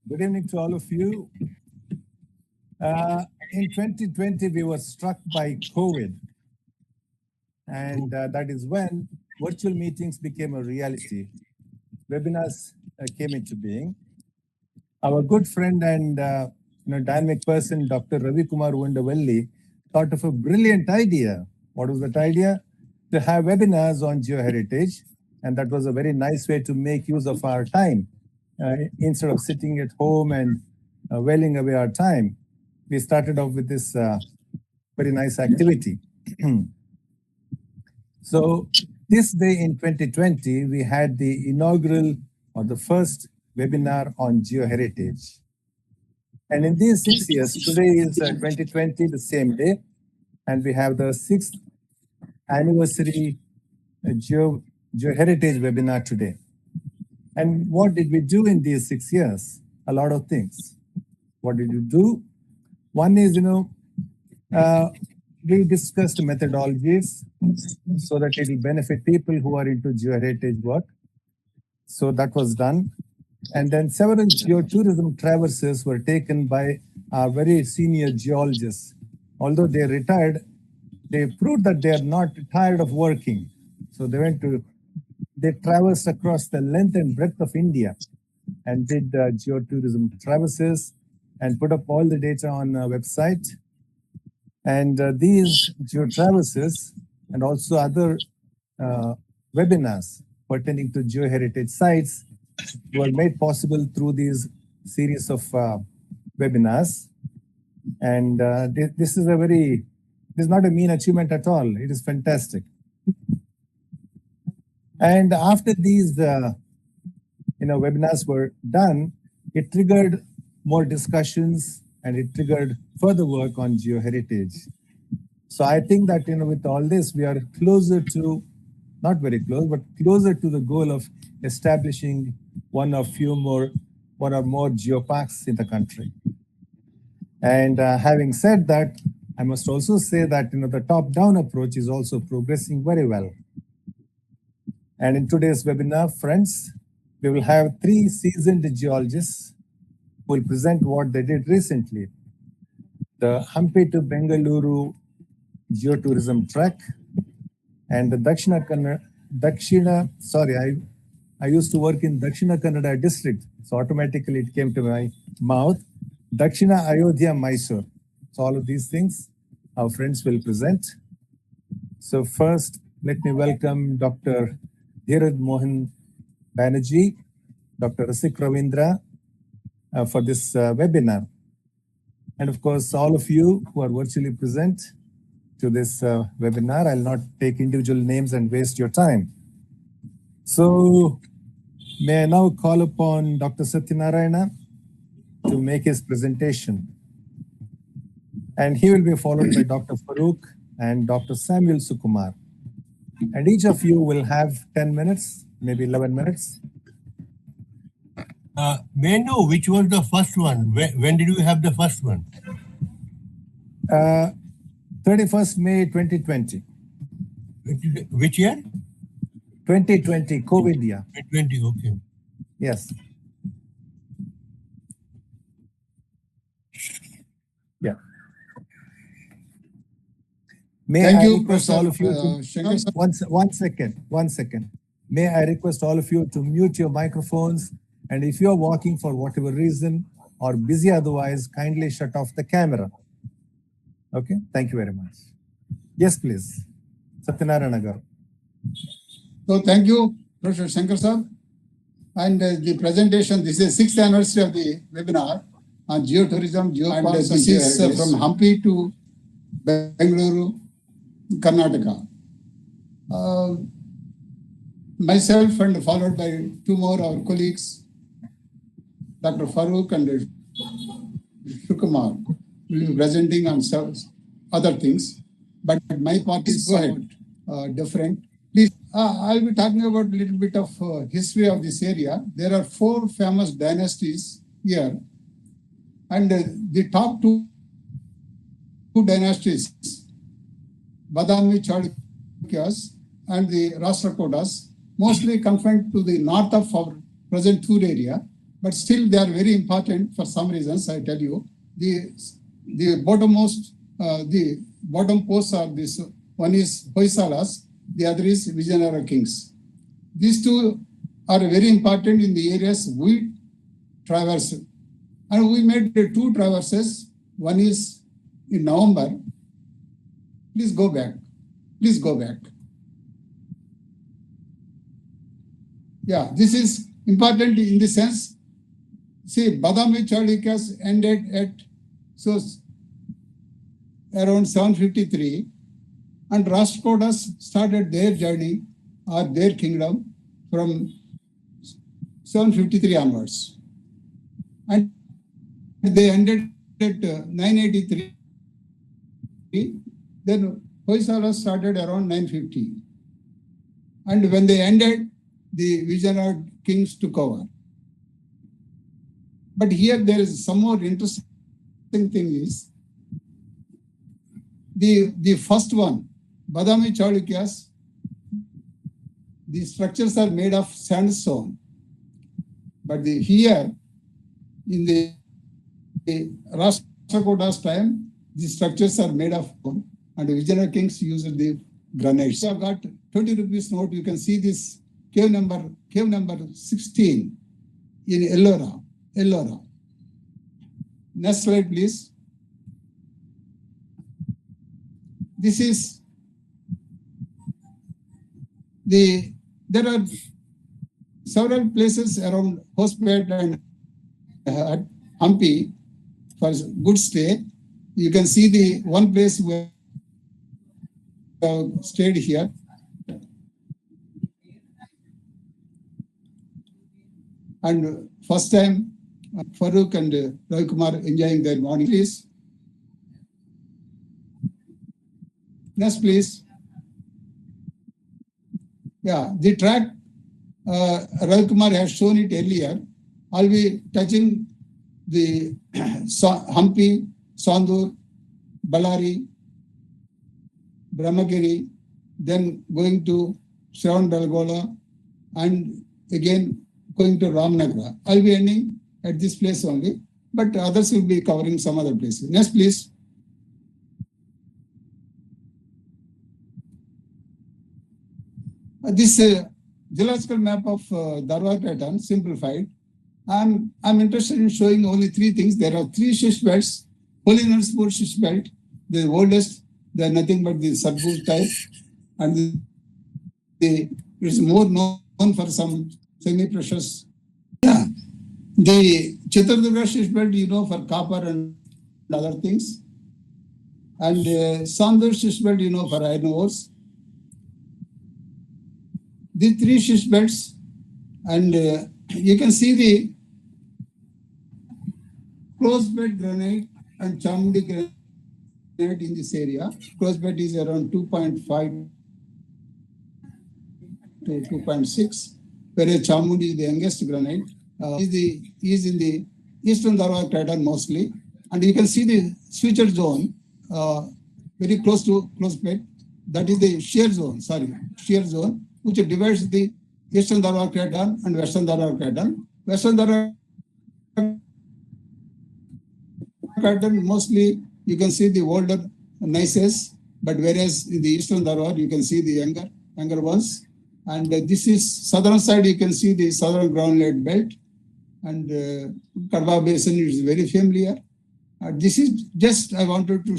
Good evening to all of you. In 2020, we were struck by COVID, and that is when virtual meetings became a reality. Webinars came into being. Our good friend and dynamic person, Dr. Ravi Kumar Undavalli, thought of a brilliant idea. What was that idea? To have webinars on geoheritage, and that was a very nice way to make use of our time. Instead of sitting at home and wailing away our time, we started off with this very nice activity. So this day in 2020, we had the inaugural or the first webinar on geoheritage. And in these 6 years, today is 2020, the same day, and we have the 6th anniversary geoheritage webinar today. And what did we do in these 6 years? A lot of things. What did you do? One is, we discussed methodologies so that it will benefit people who are into geoheritage work. So that was done. And then several geotourism traverses were taken by our very senior geologists. Although they retired, they proved that they are not tired of working. So they traversed across the length and breadth of India and did geotourism traverses and put up all the data on a website. And these geotraverses and also other webinars pertaining to geoheritage sites were made possible through these series of webinars. And this is not a mean achievement at all. It is fantastic. And after these webinars were done, it triggered more discussions and it triggered further work on geoheritage. So I think that with all this, we are closer to, not very close, but closer to the goal of establishing one or more geoparks in the country. And having said that, I must also say that the top-down approach is also progressing very well. And in today's webinar, friends, we will have 3 seasoned geologists who will present what they did recently. The Hampi to Bengaluru geotourism trek and the I used to work in Dakshina Kannada district, so automatically it came to my mouth. Dakshina, Ayodhya, Mysuru. So all of these things our friends will present. So first, let me welcome Dr. Dheeraj Mohan Banerjee, Dr. Rasik Ravindra for this webinar. And of course, all of you who are virtually present to this webinar. I'll not take individual names and waste your time. So may I now call upon Dr. Satyanarayana to make his presentation. And he will be followed by Dr. Farooq and Dr. Samuel Sukumar. And each of you will have 10 minutes, maybe 11 minutes. May I know which was the first one? When did you have the first one? 31st May 2020. Which year? 2020, COVID year. 2020, okay. Yes. Yeah. Thank you, request all of you to one second. May I request all of you to mute your microphones, and if you're walking for whatever reason or busy otherwise, kindly shut off the camera. Okay, thank you very much. Yes, please. Satyanarayana garu. So thank you, Professor Shankar sir. And the presentation, this is 6th anniversary of the webinar on geotourism, geoparks. This is from Hampi to Bengaluru, Karnataka. Myself and followed by 2 more our colleagues, Dr. Farooq and Sukumar, will be presenting on other things. But my part is different. Please, I'll be talking about a little bit of history of this area. There are 4 famous dynasties here. And the top 2 dynasties, Badami Chalukyas and the Rashtrakutas, mostly confined to the north of our present Tour area. but still they are very important for some reasons. I tell you, the bottom posts are this. One is Hoysalas, the other is Vijayanagara Kings. These two are very important in the areas we traverse. And we made two traverses. One is in November. Please go back. Please go back. Yeah, this is important in the sense. See, Badami Chalukyas ended at around 753, and Rashtrakutas started their journey or their kingdom from 753 onwards. And they ended at 983. Then Hoysala started around 950. And when they ended, the Vijayanagara kings took over. But here there is some more interesting thing is the first one, Badami Chalukyas, the structures are made of sandstone. But here in the Rashtrakutas time, the structures are made of stone, and the Vijayanagara kings used the granites. So I've got 20 rupees note. You can see this cave number 16 in Ellora. Next slide, please. This is there are several places around Hospet and Hampi for good stay. You can see the one place where I stayed here. And first time, Farooq and Ravi Kumar enjoying their morning. Please. Next, please. Yeah, the track, Ravi Kumar has shown it earlier. I'll be touching the Hampi, Sandur, Ballari, Brahmagiri, then going to Shravan-Belgola, and again going to Ramnagara. I'll be ending at this place only, but others will be covering some other places. Next, please. This geological map of Dharwad pattern, simplified. I'm interested in showing only three things. There are three schist belts. Holy-Narasimha schist belt, the oldest, they are nothing but the Satbur type, and it is more known for some semi-precious. Yeah. The Chitradurga schist belt, for copper and other things. And Sandur schist belt, for iron ores. The three schist belts, and you can see the closed bed granite and Chamundi granite in this area. Closed bed is around 2.5 to 2.6, whereas Chamundi is the youngest granite. Is in the eastern Dharwad crater mostly, and you can see the switcher zone very close to closed bed. That is the shear zone, which divides the eastern Dharwad crater and western Dharwad crater. Western Dharwad crater mostly you can see the older gneisses, but whereas in the eastern Dharwad you can see the younger ones. And this is southern side, you can see the southern groundlet belt, and Kadwa Basin is very familiar. This is just, I wanted to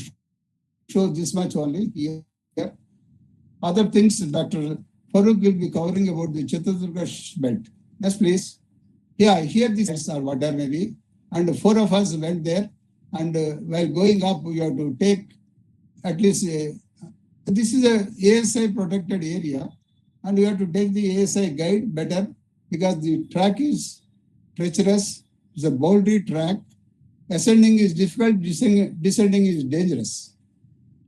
show this much only here. Other things, Dr. Farooq will be covering about the Chitradurga belt. Next, please. Yeah, here these are water maybe, and four of us went there, and while going up, we have to take at least, this is a ASI protected area, and we have to take the ASI guide better because the track is treacherous, it's a bouldery track. Ascending is difficult, descending is dangerous.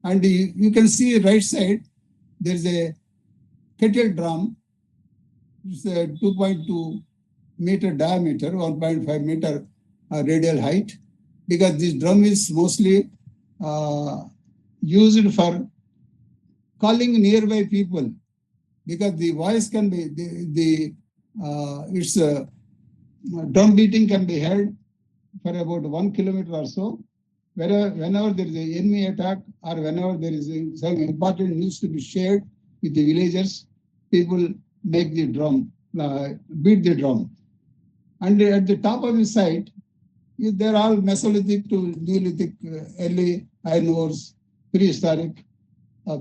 And you can see right side, there's a kettle drum. It's a 2.2 meter diameter, 1.5 meter radial height, because this drum is mostly used for calling nearby people, because the voice can be, it's drum beating can be heard for about 1 kilometer or so. Whenever there is an enemy attack or whenever there is some important news to be shared with the villagers, people make the drum, beat the drum. And at the top of the site, they're all Mesolithic to Neolithic, early iron ores, prehistoric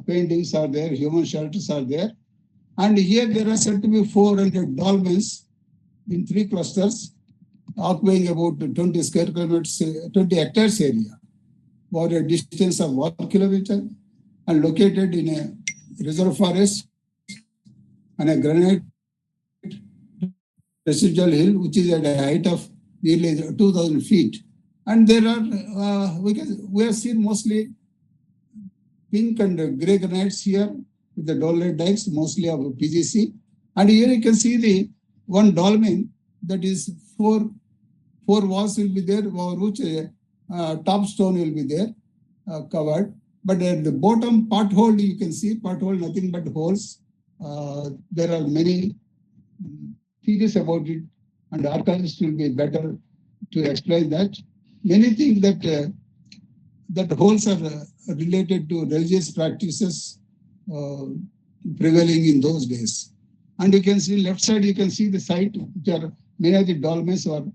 paintings are there, human shelters are there. And here there are said to be 400 dolmens in 3 clusters, occupying about 20 square kilometers, 20 hectares area, over a distance of 1 kilometer, and located in a reserve forest and a granite residual hill, which is at a height of nearly 2,000 feet. And there are, we have seen mostly pink and gray granites here with the dolomite dikes, mostly of PGC. And here you can see the one dolmen that is four walls will be there, over which top stone will be there, covered. But at the bottom pothole, you can see pothole, nothing but holes. There are many theories about it, and archaeologists will be better to explain that. Many think that that holes are related to religious practices prevailing in those days. And you can see left side, you can see the site where many of the dolmens were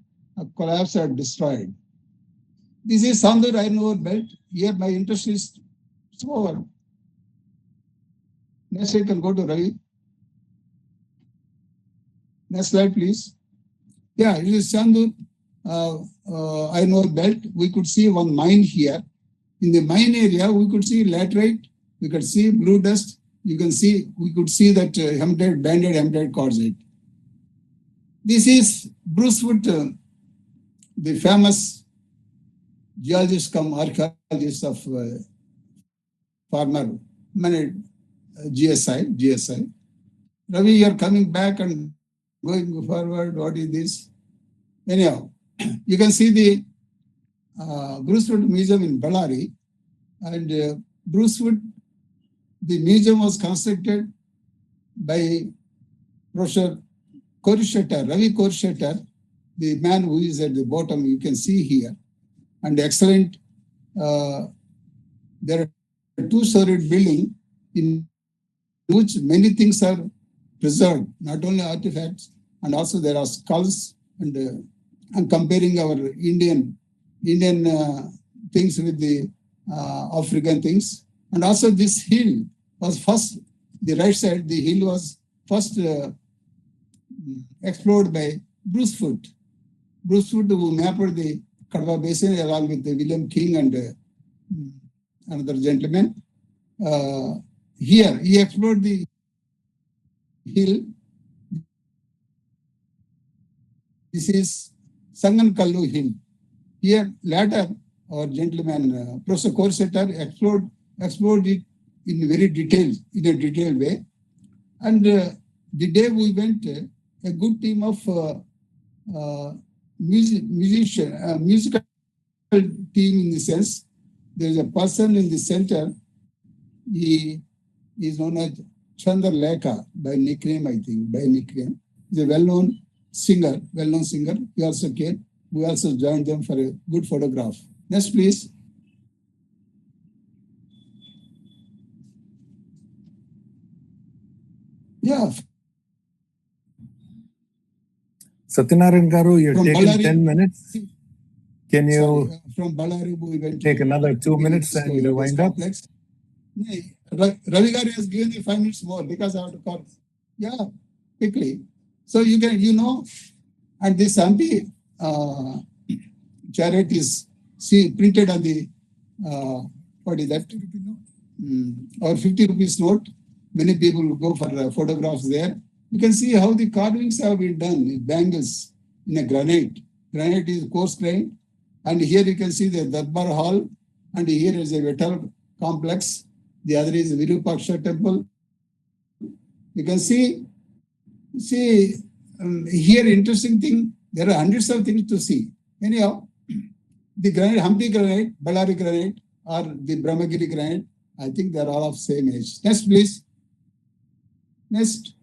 collapsed or destroyed. This is Sandur iron ore belt. Here my interest is over. Next you can go to Ravi. Next slide, please. Yeah, it is Sandur iron ore belt. We could see one mine here. In the mine area, we could see laterite, we could see blue dust, we could see that banded hematite quartzite. This is Bruce Wood, the famous geologist come archaeologist of former GSI. Ravi, you are coming back and going forward. What is this? Anyhow, you can see the Bruce Wood Museum in Ballari, and Bruce Wood, the museum was constructed by Professor Ravi Korshetter, the man who is at the bottom, you can see here, and excellent. There are 2-storied building in which many things are preserved, not only artifacts, and also there are skulls, and I'm comparing our Indian things with the African things. And also this hill was first, the right side, the hill was first explored by Bruce Wood. Bruce Wood, who mapped the Kadwa Basin along with William King and another gentleman. Here, he explored the hill. This is Sangankallu Hill. Here, later, our gentleman, Professor Korshetter, explored it in a detailed way. And the day we went, a good team of musical team in the sense, there's a person in the center, he is known as Chandra Lekha by nickname, I think, He's a well-known singer. We also joined them for a good photograph. Next, please. Yeah. Satyanarayan Garu, you're From taking Ballari, 10 minutes. Can you from Ballari, we went take another 2 minutes and wind up? Ravi Garu has given me 5 minutes more because I have to call. Yeah, quickly. So you can, and this Hampi chariot is printed on the, what is that? Or 50 rupees note. Many people go for photographs there. You can see how the carvings have been done in bangles in a granite. Granite is coarse grained. And here you can see the Darbar Hall. And here is a Vettal complex. The other is Virupaksha temple. You can see here interesting thing, there are hundreds of things to see. Anyhow, the granite, Hampi granite, Ballari granite, or the Brahmagiri granite, I think they're all of same age. Next, please. Next.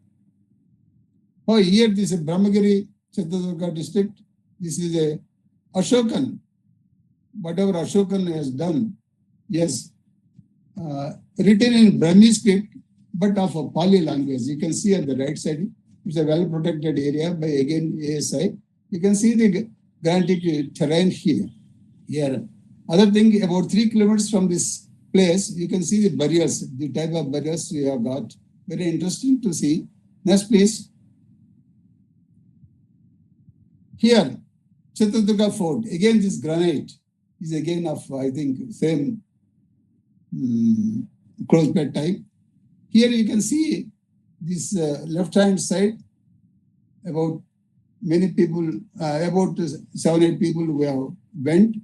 Oh, here this is Brahmagiri Chitradurga district. This is a Ashokan. Whatever Ashokan has done, yes, written in Brahmi script, but of a Pali language. You can see at the right side, it's a well-protected area by, again, ASI. You can see the granitic terrain here. Other thing, about 3 kilometers from this place, you can see the barriers, the type of barriers we have got. Very interesting to see. Next, please. Here, Chitradurga Fort. Again, this granite is again of, I think, same close bed type. Here you can see this left-hand side, about many people, about 7-8 people who have went.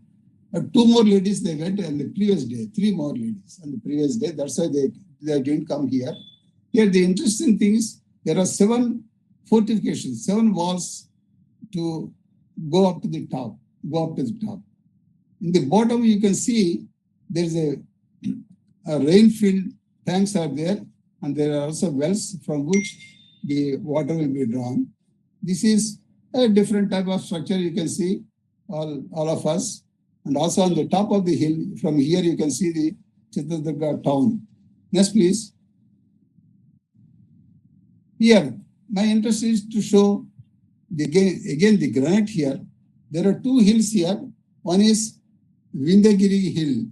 2 more ladies they went on the previous day, 3 more ladies on the previous day. That's why they didn't come here. Here the interesting thing is there are 7 fortifications, 7 walls to go up to the top, In the bottom you can see there's a rain-filled tanks are there, and there are also wells from which the water will be drawn. This is a different type of structure you can see, all of us. And also on the top of the hill, from here you can see the Chitradurga town. Next, please. Here, my interest is to show again the granite here. There are 2 hills here. One is Vindhyagiri Hill,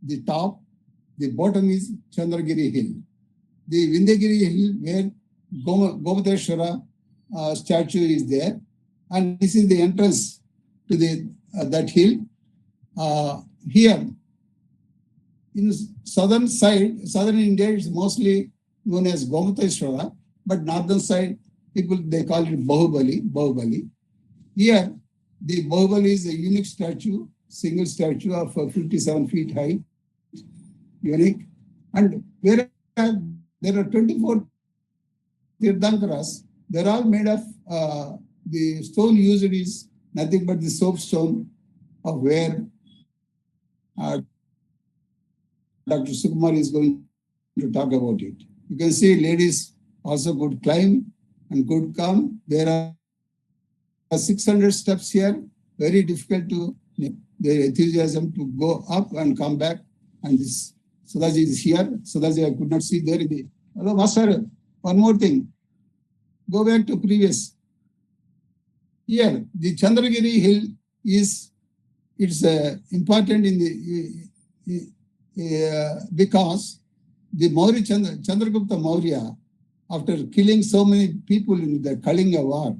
the top. The bottom is Chandragiri Hill. The Vindhyagiri Hill, where Gomateshwara statue is there. And this is the entrance to that hill. Here, in southern India, it's mostly known as Gomateshwara, but northern side, people, they call it Bahubali. Here, the Bahubali is a unique statue, single statue of 57 feet high, unique. And where there are 24 Tirthankaras, they're all made of, the stone used is nothing but the soapstone of where Dr. Sukumar is going to talk about it. You can see ladies also could climb and could come. There are 600 steps here, very difficult to, the enthusiasm to go up and come back. And this Sudhaji is here. Sudhaji I could not see there. Hello, Master. One more thing. Go back to previous. Here, the Chandragiri Hill is, it's important in the because the Maurya Chandragupta Maurya, after killing so many people in the Kalinga war,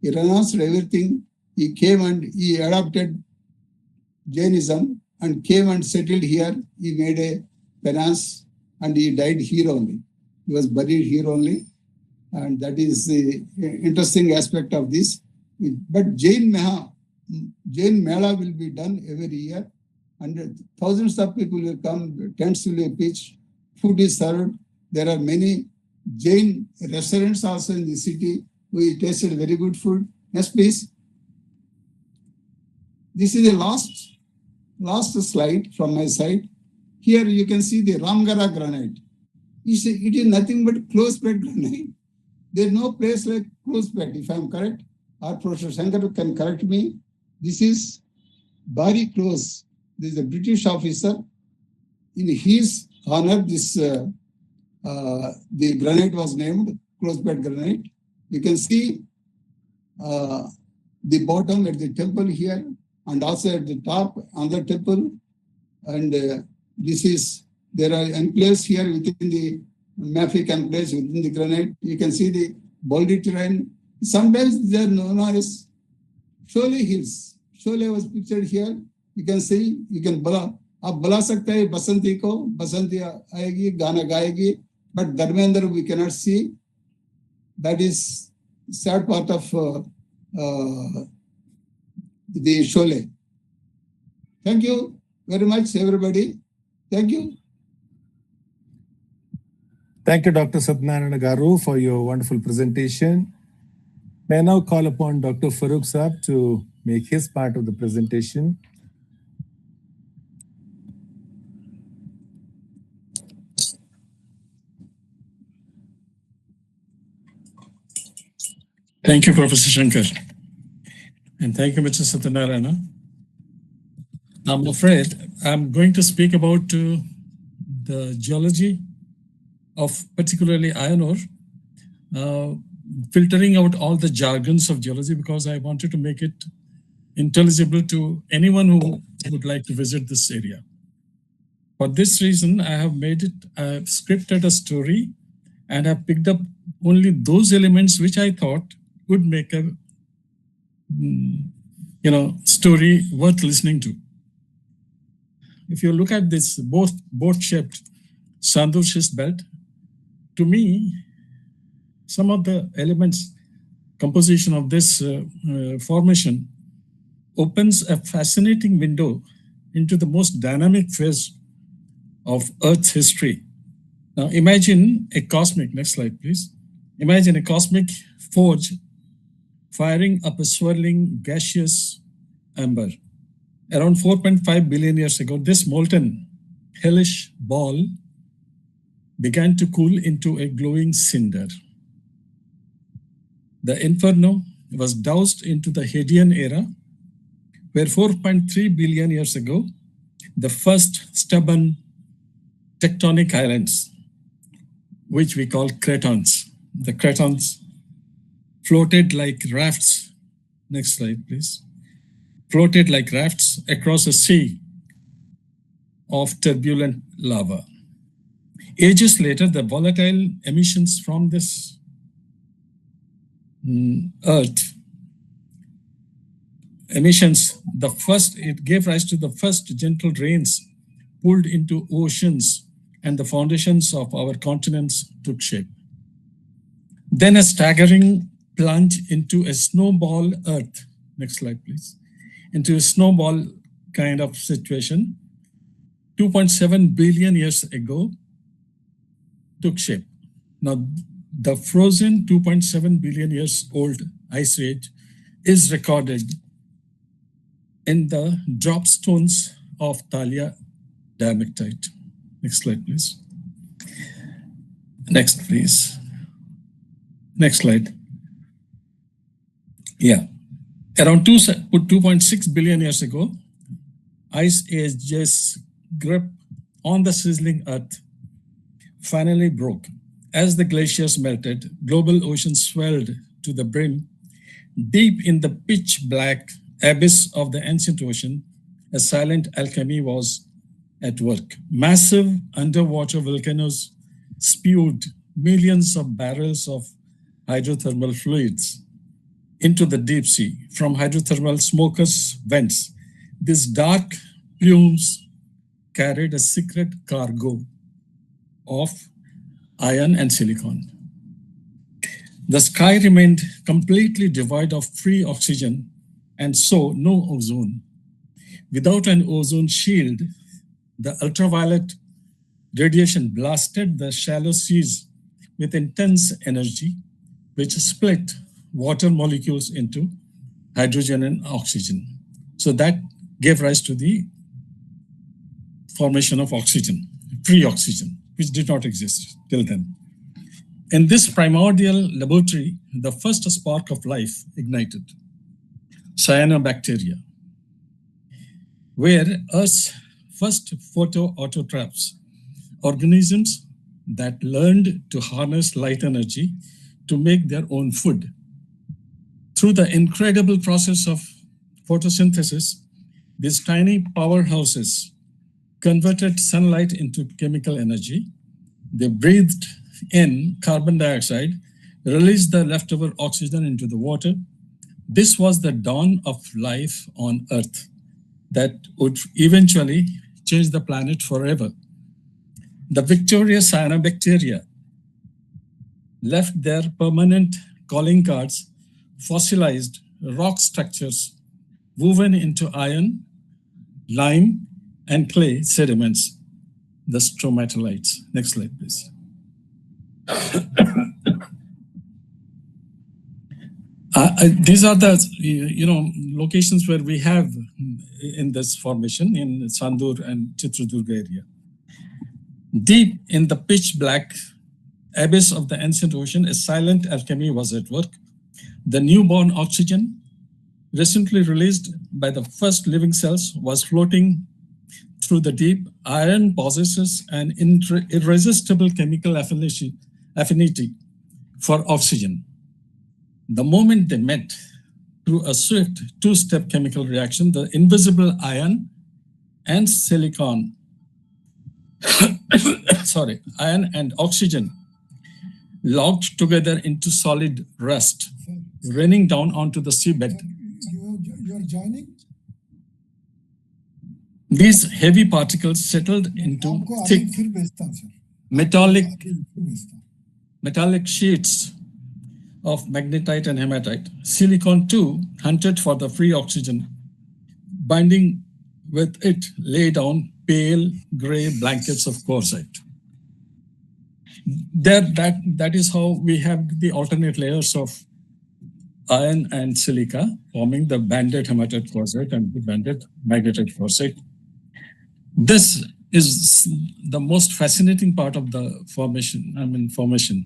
he renounced everything. He came and he adopted Jainism and came and settled here. He made a penance and he died here only. He was buried here only. And that is the interesting aspect of this. But Jain Mela will be done every year. And thousands of people will come, tents will be pitched, food is served. There are many Jain restaurants also in the city. We tasted very good food. Yes, please. This is the last slide from my side. Here you can see the Ramgara granite. It is nothing but closed bed granite. There is no place like closed bed, if I am correct. Or Professor Shankar can correct me. This is very close. This is a British officer. In his honor, this the granite was named closed bed granite. You can see the bottom at the temple here, and also at the top on the temple. And this is, there are enclaves here within the mafic enclaves within the granite. You can see the boulder terrain. Sometimes they are known as Sholay Hills. Sholay was pictured here. You can see, you can bala. आप बुला सकते हैं बसंती को, बसंती आएगी, गाना गाएगी, but Dharmendra we cannot see. That is sad part of the Sholay. Thank you very much, everybody. Thank you. Thank you, Dr. Satyanarayana Garu, for your wonderful presentation. May I now call upon Dr. Farooq Saab to make his part of the presentation. Thank you, Professor Shankar. And thank you, Mr. Satyanarayana. I'm afraid I'm going to speak about the geology of particularly iron ore, filtering out all the jargons of geology because I wanted to make it intelligible to anyone who would like to visit this area. For this reason, I have scripted a story and have picked up only those elements which I thought would make a story worth listening to. If you look at this boat-shaped Sandur schist belt, to me, some of the elements, composition of this formation opens a fascinating window into the most dynamic phase of Earth's history. Now imagine a cosmic, next slide please. Imagine a cosmic forge firing up a swirling gaseous amber. Around 4.5 billion years ago, this molten hellish ball began to cool into a glowing cinder. The inferno was doused into the Hadean era, where 4.3 billion years ago, the first stubborn tectonic islands, which we call cratons. The cratons floated like rafts. Next slide, please. Floated like rafts across a sea of turbulent lava. Ages later, the volatile emissions from this Earth, it gave rise to the first gentle rains pulled into oceans, and the foundations of our continents took shape. Then a staggering plunge into a snowball Earth. Next slide, please. Into a snowball kind of situation, 2.7 billion years ago, took shape. Now, the frozen 2.7 billion years old ice age is recorded in the drop stones of Thalia diamectite. Next slide, please. Next, please. Next slide. Yeah. Around 2.6 billion years ago, ice age's grip on the sizzling Earth finally broke. As the glaciers melted, global oceans swelled to the brim. Deep in the pitch black abyss of the ancient ocean, a silent alchemy was at work. Massive underwater volcanoes spewed millions of barrels of hydrothermal fluids into the deep sea from hydrothermal smokers' vents. These dark plumes carried a secret cargo of iron and silicon. The sky remained completely devoid of free oxygen and so no ozone. Without an ozone shield, the ultraviolet radiation blasted the shallow seas with intense energy, which split water molecules into hydrogen and oxygen. So that gave rise to the formation of oxygen, free oxygen, which did not exist till then. In this primordial laboratory, the first spark of life ignited, cyanobacteria, where Earth's first photoautotrophs, organisms that learned to harness light energy to make their own food. Through the incredible process of photosynthesis, these tiny powerhouses converted sunlight into chemical energy. They breathed in carbon dioxide, released the leftover oxygen into the water. This was the dawn of life on Earth that would eventually change the planet forever. The victorious cyanobacteria left their permanent calling cards, fossilized rock structures woven into iron, lime, and clay sediments, the stromatolites. Next slide, please. These are the locations where we have in this formation in Sandur and Chitradurga area. Deep in the pitch black abyss of the ancient ocean, a silent alchemy was at work. The newborn oxygen recently released by the first living cells, was floating through the deep. Iron possesses an irresistible chemical affinity for oxygen. The moment they met, through a swift two-step chemical reaction, the invisible iron and silicon, iron and oxygen locked together into solid rust, raining down onto the seabed. You're joining? These heavy particles settled into thick metallic sheets of magnetite and hematite. Silicon too hunted for the free oxygen, binding with it lay down pale gray blankets of quartzite. That is how we have the alternate layers of iron and silica forming the banded hematite quartzite and the banded magnetite quartzite. This is the most fascinating part of the formation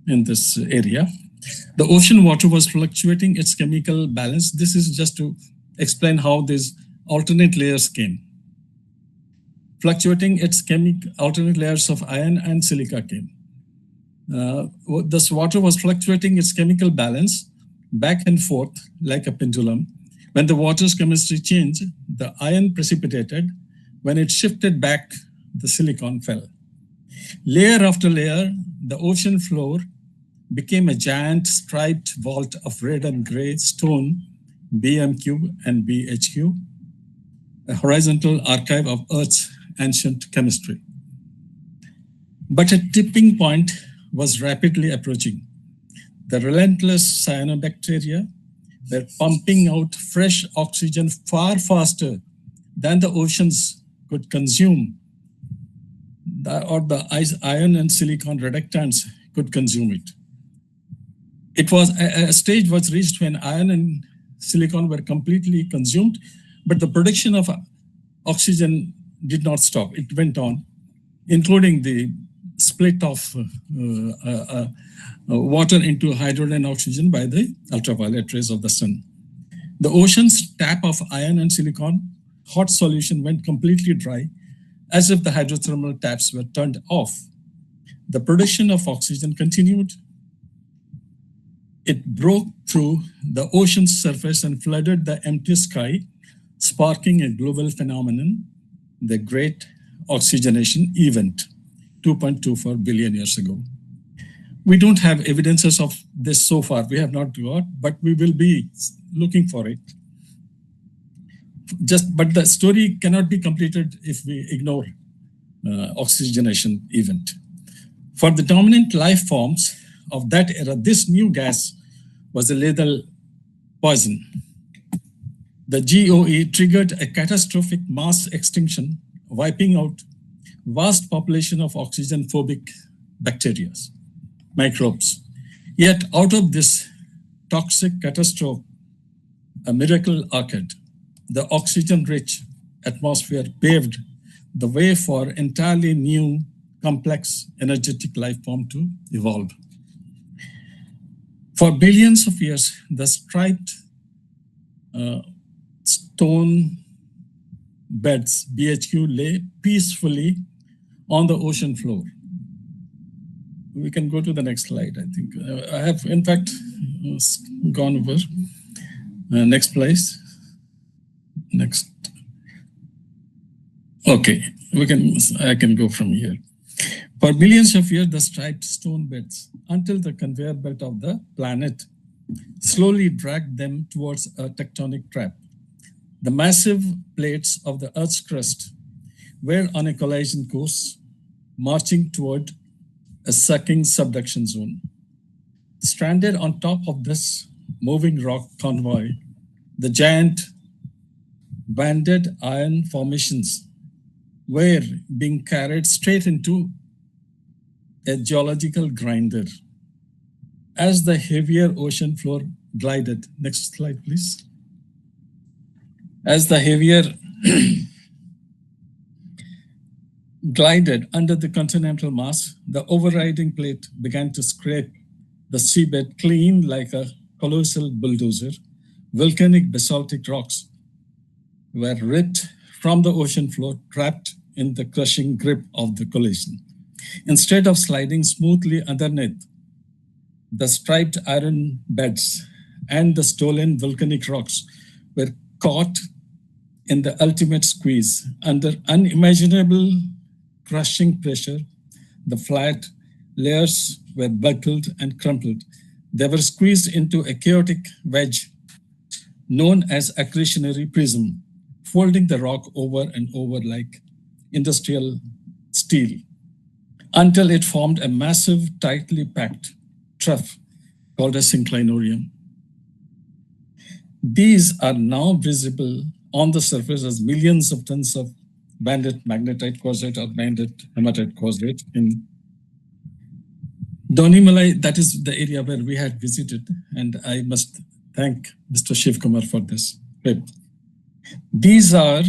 in this area. The ocean water was fluctuating its chemical balance. This is just to explain how these alternate layers came. Fluctuating its alternate layers of iron and silica came. This water was fluctuating its chemical balance back and forth like a pendulum. When the water's chemistry changed, the iron precipitated. When it shifted back, the silicon fell. Layer after layer, the ocean floor became a giant striped vault of red and gray stone, BMQ and BHQ, a horizontal archive of Earth's ancient chemistry. But a tipping point was rapidly approaching. The relentless cyanobacteria were pumping out fresh oxygen far faster than the oceans could consume, or the iron and silicon reductants could consume it. It was a stage was reached when iron and silicon were completely consumed, but the production of oxygen did not stop. It went on, including the split of water into hydrogen and oxygen by the ultraviolet rays of the sun. The ocean's tap of iron and silicon hot solution went completely dry, as if the hydrothermal taps were turned off. The production of oxygen continued. It broke through the ocean's surface and flooded the empty sky, sparking a global phenomenon, the Great Oxygenation Event, 2.24 billion years ago. We don't have evidences of this so far. We have not got, but we will be looking for it. But the story cannot be completed if we ignore oxygenation event. For the dominant life forms of that era, this new gas was a lethal poison. The GOE triggered a catastrophic mass extinction, wiping out vast population of oxygen-phobic bacteria, microbes. Yet out of this toxic catastrophe, a miracle occurred. The oxygen-rich atmosphere paved the way for entirely new, complex, energetic life form to evolve. For billions of years, the striped stone beds, BHQ, lay peacefully on the ocean floor. We can go to the next slide, I think. I have, in fact, gone over. Next place. Next. Okay, I can go from here. For billions of years, the striped stone beds, until the conveyor belt of the planet slowly dragged them towards a tectonic trap. The massive plates of the Earth's crust were on a collision course, marching toward a sucking subduction zone. Stranded on top of this moving rock convoy, the giant banded iron formations were being carried straight into a geological grinder. As the heavier ocean floor glided, next slide please. As the heavier glided under the continental mass, the overriding plate began to scrape the seabed clean like a colossal bulldozer, volcanic basaltic rocks were ripped from the ocean floor, trapped in the crushing grip of the collision. Instead of sliding smoothly underneath, the striped iron beds and the stolen volcanic rocks were caught in the ultimate squeeze. Under unimaginable crushing pressure, the flat layers were buckled and crumpled. They were squeezed into a chaotic wedge known as accretionary prism, folding the rock over and over like industrial steel until it formed a massive, tightly packed trough called a synclinorium. These are now visible on the surface as millions of tons of banded magnetite quartzite or banded hematite quartzite in Donimalai. That is the area where we had visited, and I must thank Mr. Shiv Kumar for this trip. These are,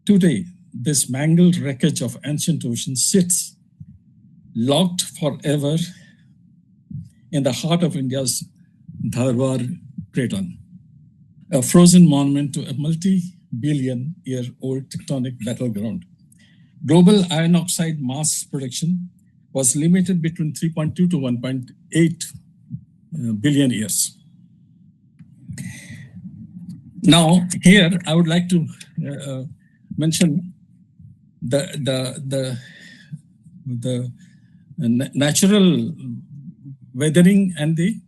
today, this mangled wreckage of ancient ocean sits locked forever in the heart of India's Dharwar Craton, a frozen monument to a multi-billion-year-old tectonic battleground. Global iron oxide mass production was limited between 3.2 to 1.8 billion years. Now, here I would like to mention the natural weathering and the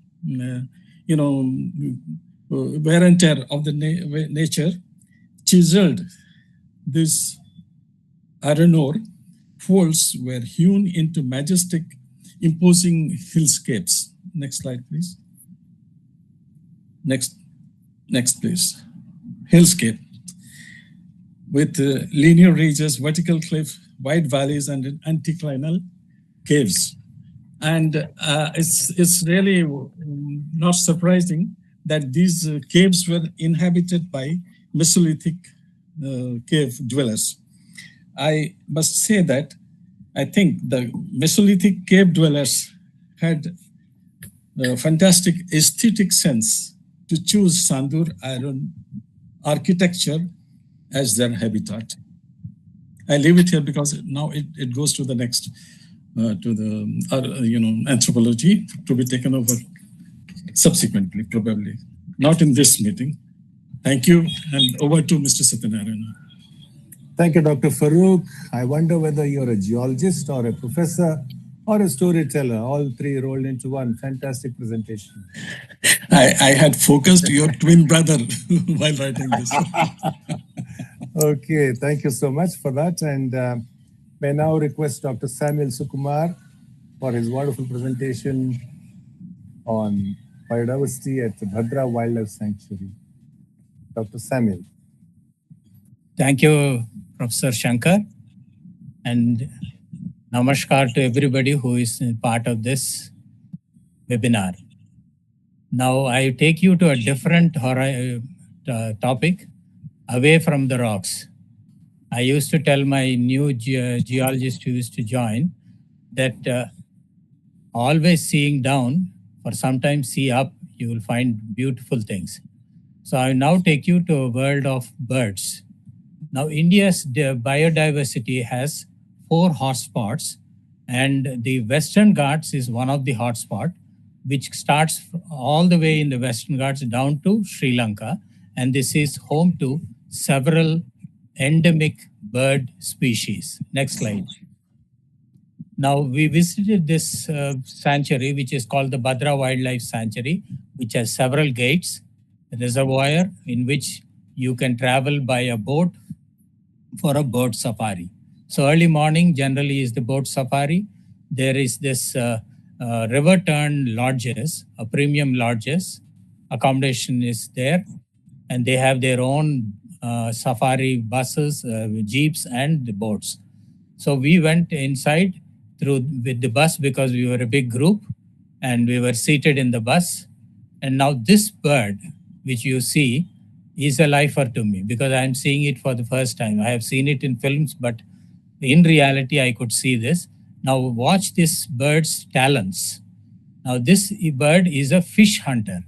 wear and tear of the nature chiseled. This iron ore folds were hewn into majestic, imposing hillscapes. Next slide, please. Next, please. Hillscape with linear ridges, vertical cliff, wide valleys, and anticlinal caves. And it's really not surprising that these caves were inhabited by Mesolithic cave dwellers. I must say that I think the Mesolithic cave dwellers had a fantastic aesthetic sense to choose Sandur iron architecture as their habitat. I leave it here because now it goes to the next, to the anthropology to be taken over subsequently, probably. Not in this meeting. Thank you, and over to Mr. Satyanarayana. Thank you, Dr. Farooq. I wonder whether you're a geologist or a professor or a storyteller, all three rolled into one. Fantastic presentation. I had focused your twin brother while writing this. Okay, thank you so much for that. And may now request Dr. Samuel Sukumar for his wonderful presentation on biodiversity at the Bhadra Wildlife Sanctuary. Dr. Samuel. Thank you, Professor Shankar, and namaskar to everybody who is part of this webinar. Now I take you to a different topic, away from the rocks. I used to tell my new geologist who used to join that always seeing down, or sometimes see up, you will find beautiful things. So I now take you to a world of birds. Now India's biodiversity has 4 hotspots, and the Western Ghats is one of the hotspots, which starts all the way in the Western Ghats down to Sri Lanka, and this is home to several endemic bird species. Next slide. Now we visited this sanctuary, which is called the Bhadra Wildlife Sanctuary, which has several gates, a reservoir in which you can travel by a boat for a boat safari. So early morning generally is the boat safari. There is this river turn lodges, a premium lodges. Accommodation is there, and they have their own safari buses, jeeps, and the boats. So we went inside with the bus because we were a big group, and we were seated in the bus. And now this bird, which you see, is a lifer to me because I'm seeing it for the first time. I have seen it in films, but in reality, I could see this. Now watch this bird's talons. Now this bird is a fish hunter.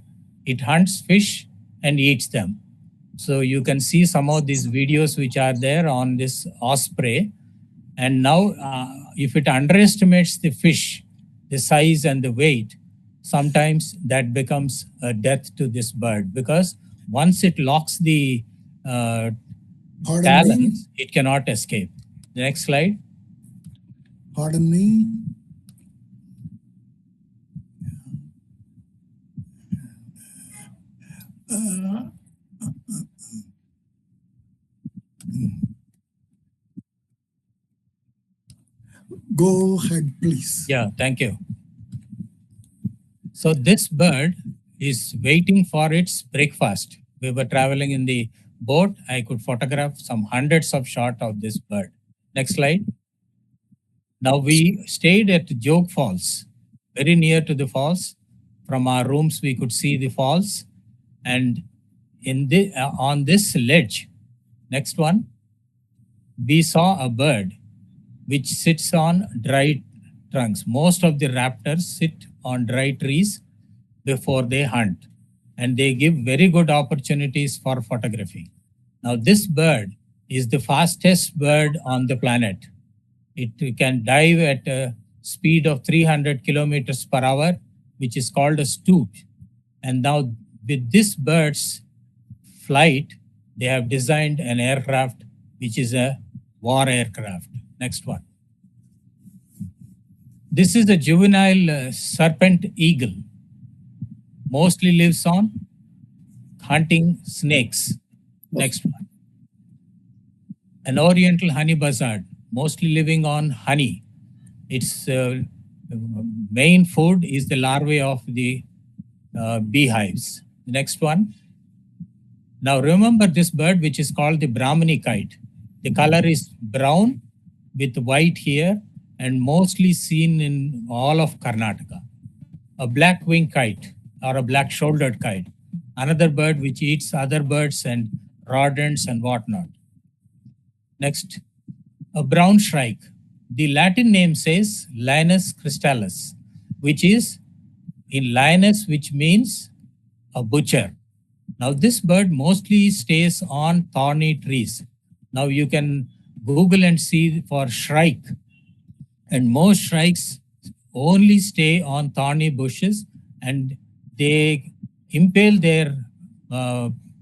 It hunts fish and eats them. So you can see some of these videos which are there on this osprey. And now if it underestimates the fish, the size and the weight, sometimes that becomes a death to this bird, because once it locks the Pardon me. talons, it cannot escape. The next slide. Pardon me. Go ahead, please. Yeah, thank you. So this bird is waiting for its breakfast. We were traveling in the boat. I could photograph some hundreds of shots of this bird. Next slide. Now we stayed at Jog Falls, very near to the falls. From our rooms, we could see the falls. And in the on this ledge, next one, we saw a bird which sits on dry trunks. Most of the raptors sit on dry trees before they hunt, and they give very good opportunities for photography. Now this bird is the fastest bird on the planet. It can dive at a speed of 300 kilometers per hour, which is called a stoot. And now with this bird's flight, they have designed an aircraft which is a war aircraft. Next one. This is the juvenile serpent eagle. Mostly lives on hunting snakes. Next one. An oriental honey buzzard, mostly living on honey. Its main food is the larvae of the beehives. Next one. Now remember this bird, which is called the Brahmini kite. The color is brown with white here and mostly seen in all of Karnataka. A black winged kite or a black shouldered kite. Another bird which eats other birds and rodents and whatnot. Next, a brown shrike. The Latin name says Linus crystallis, which is in Linus, which means a butcher. Now this bird mostly stays on thorny trees. Now you can Google and see for shrike. And most shrikes only stay on thorny bushes, and they impale their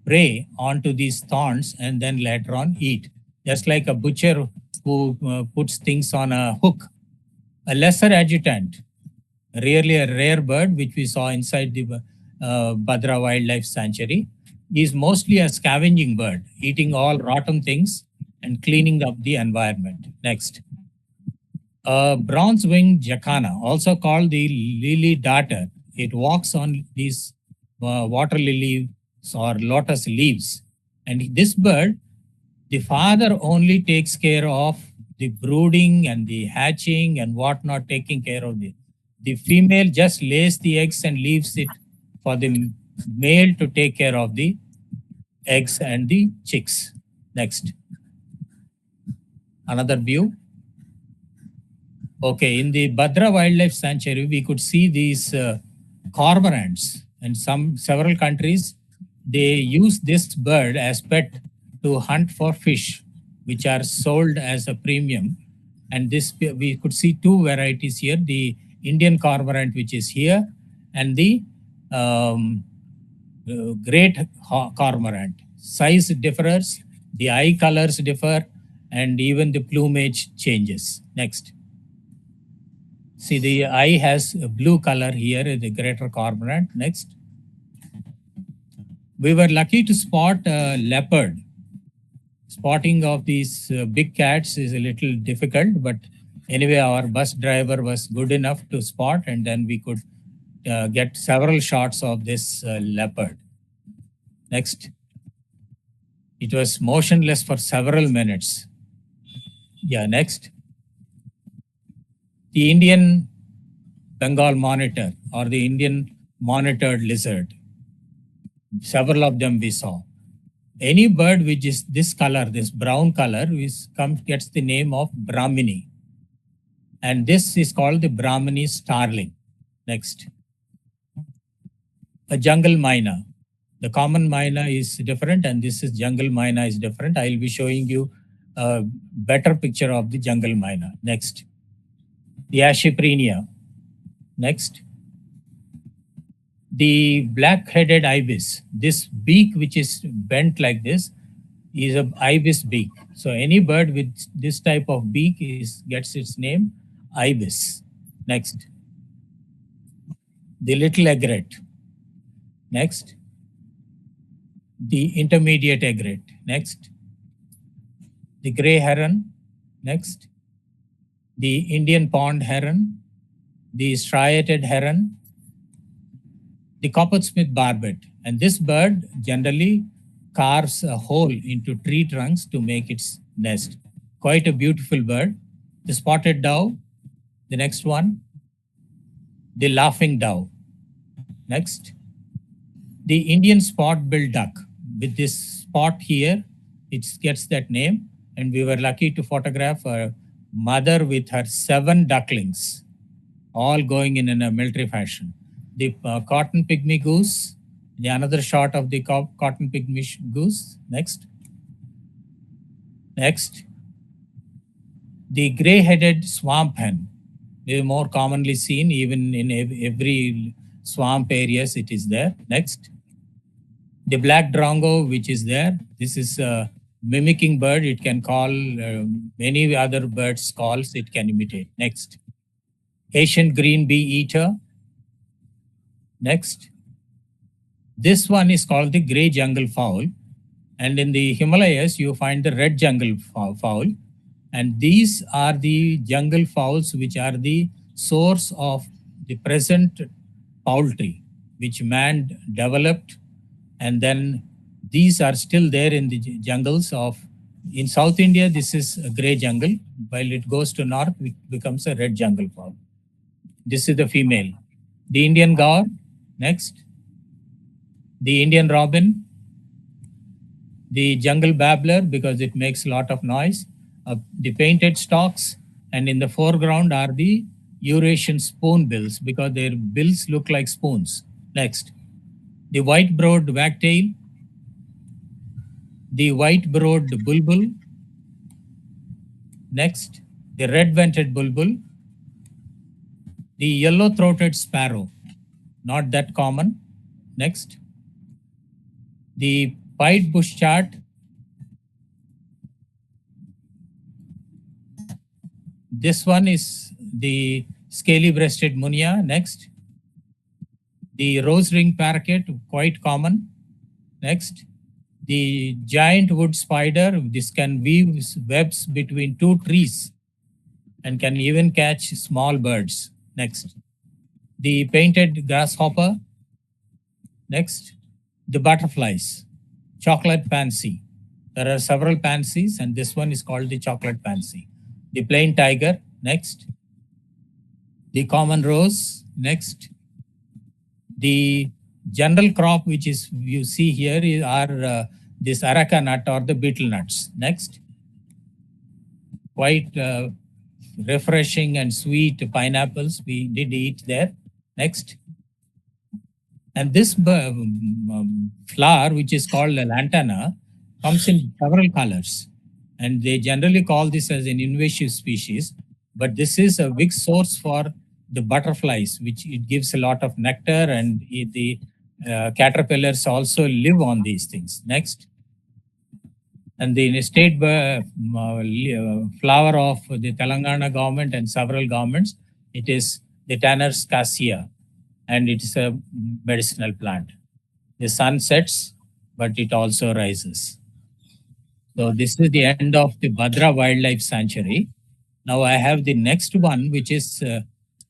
prey onto these thorns and then later on eat. Just like a butcher who puts things on a hook. A lesser adjutant, really a rare bird which we saw inside the Bhadra Wildlife Sanctuary, is mostly a scavenging bird, eating all rotten things and cleaning up the environment. Next. Bronze-winged jacana, also called the lily darter. It walks on these water lilies or lotus leaves. And this bird, the father only takes care of the brooding and the hatching and whatnot, taking care of it. The female just lays the eggs and leaves it for the male to take care of the eggs and the chicks. Next. Another view. Okay, in the Bhadra Wildlife Sanctuary, we could see these cormorants. And several countries, they use this bird as pet to hunt for fish, which are sold as a premium. And this, we could see two varieties here, the Indian cormorant, which is here, and the great cormorant. Size differs, the eye colors differ, and even the plumage changes. Next. See, the eye has a blue color here, the greater cormorant. Next. We were lucky to spot a leopard. Spotting of these big cats is a little difficult, but anyway, our bus driver was good enough to spot, and then we could get several shots of this leopard. Next. It was motionless for several minutes. Yeah, next. The Indian Bengal monitor or the Indian monitored lizard. Several of them we saw. Any bird which is this color, this brown color, gets the name of Brahmini. And this is called the Brahmini starling. Next. A jungle myna. The common myna is different, and this is jungle myna is different. I'll be showing you a better picture of the jungle myna. Next. The Ashiprinia. Next. The black-headed ibis. This beak, which is bent like this, is a ibis beak. So any bird with this type of beak gets its name ibis. Next. The little egret. Next. The intermediate egret. Next. The gray heron. Next. The Indian pond heron. The striated heron. The coppersmith barbet. And this bird generally carves a hole into tree trunks to make its nest. Quite a beautiful bird. The spotted dove. The next one. The laughing dove. Next. The Indian spot-billed duck. With this spot here, it gets that name. And we were lucky to photograph a mother with her 7 ducklings, all going in a military fashion. The cotton pygmy goose. The another shot of the cotton pygmy goose. Next. Next. The gray-headed swamp hen. They are more commonly seen even in every swamp areas it is there. Next. The black drongo, which is there. This is a mimicking bird. It can call many other birds' calls. It can imitate. Next. Asian green bee eater. Next. This one is called the gray jungle fowl. And in the Himalayas, you find the red jungle fowl. And these are the jungle fowls which are the source of the present poultry, which man developed. And then these are still there in the jungles of, in South India, this is a gray jungle. While it goes to north, it becomes a red jungle fowl. This is the female. The Indian gaur. Next. The Indian robin. The jungle babbler, because it makes a lot of noise. The painted storks. And in the foreground are the Eurasian spoonbills, because their bills look like spoons. Next. The white-browed wagtail. The white-browed bulbul. Next. The red-vented bulbul. The yellow-throated sparrow. Not that common. Next. The pied bush chart. This one is the scaly-breasted munia. Next. The rose-ring parakeet, quite common. Next. The giant wood spider. This can weave webs between 2 trees and can even catch small birds. Next. The painted grasshopper. Next. The butterflies. Chocolate pansy. There are several pansies, and this one is called the chocolate pansy. The plain tiger. Next. The common rose. Next. The general crop which is you see here are this areca nut or the betel nuts. Next. Quite refreshing and sweet pineapples we did eat there. Next. And this flower, which is called a lantana, comes in several colors. And they generally call this as an invasive species. But this is a big source for the butterflies, which it gives a lot of nectar, and the caterpillars also live on these things. Next. And the state flower of the Telangana government and several governments, it is the Tanner's cassia, and it is a medicinal plant. The sun sets, but it also rises. So this is the end of the Bhadra Wildlife Sanctuary. Now I have the next one, which is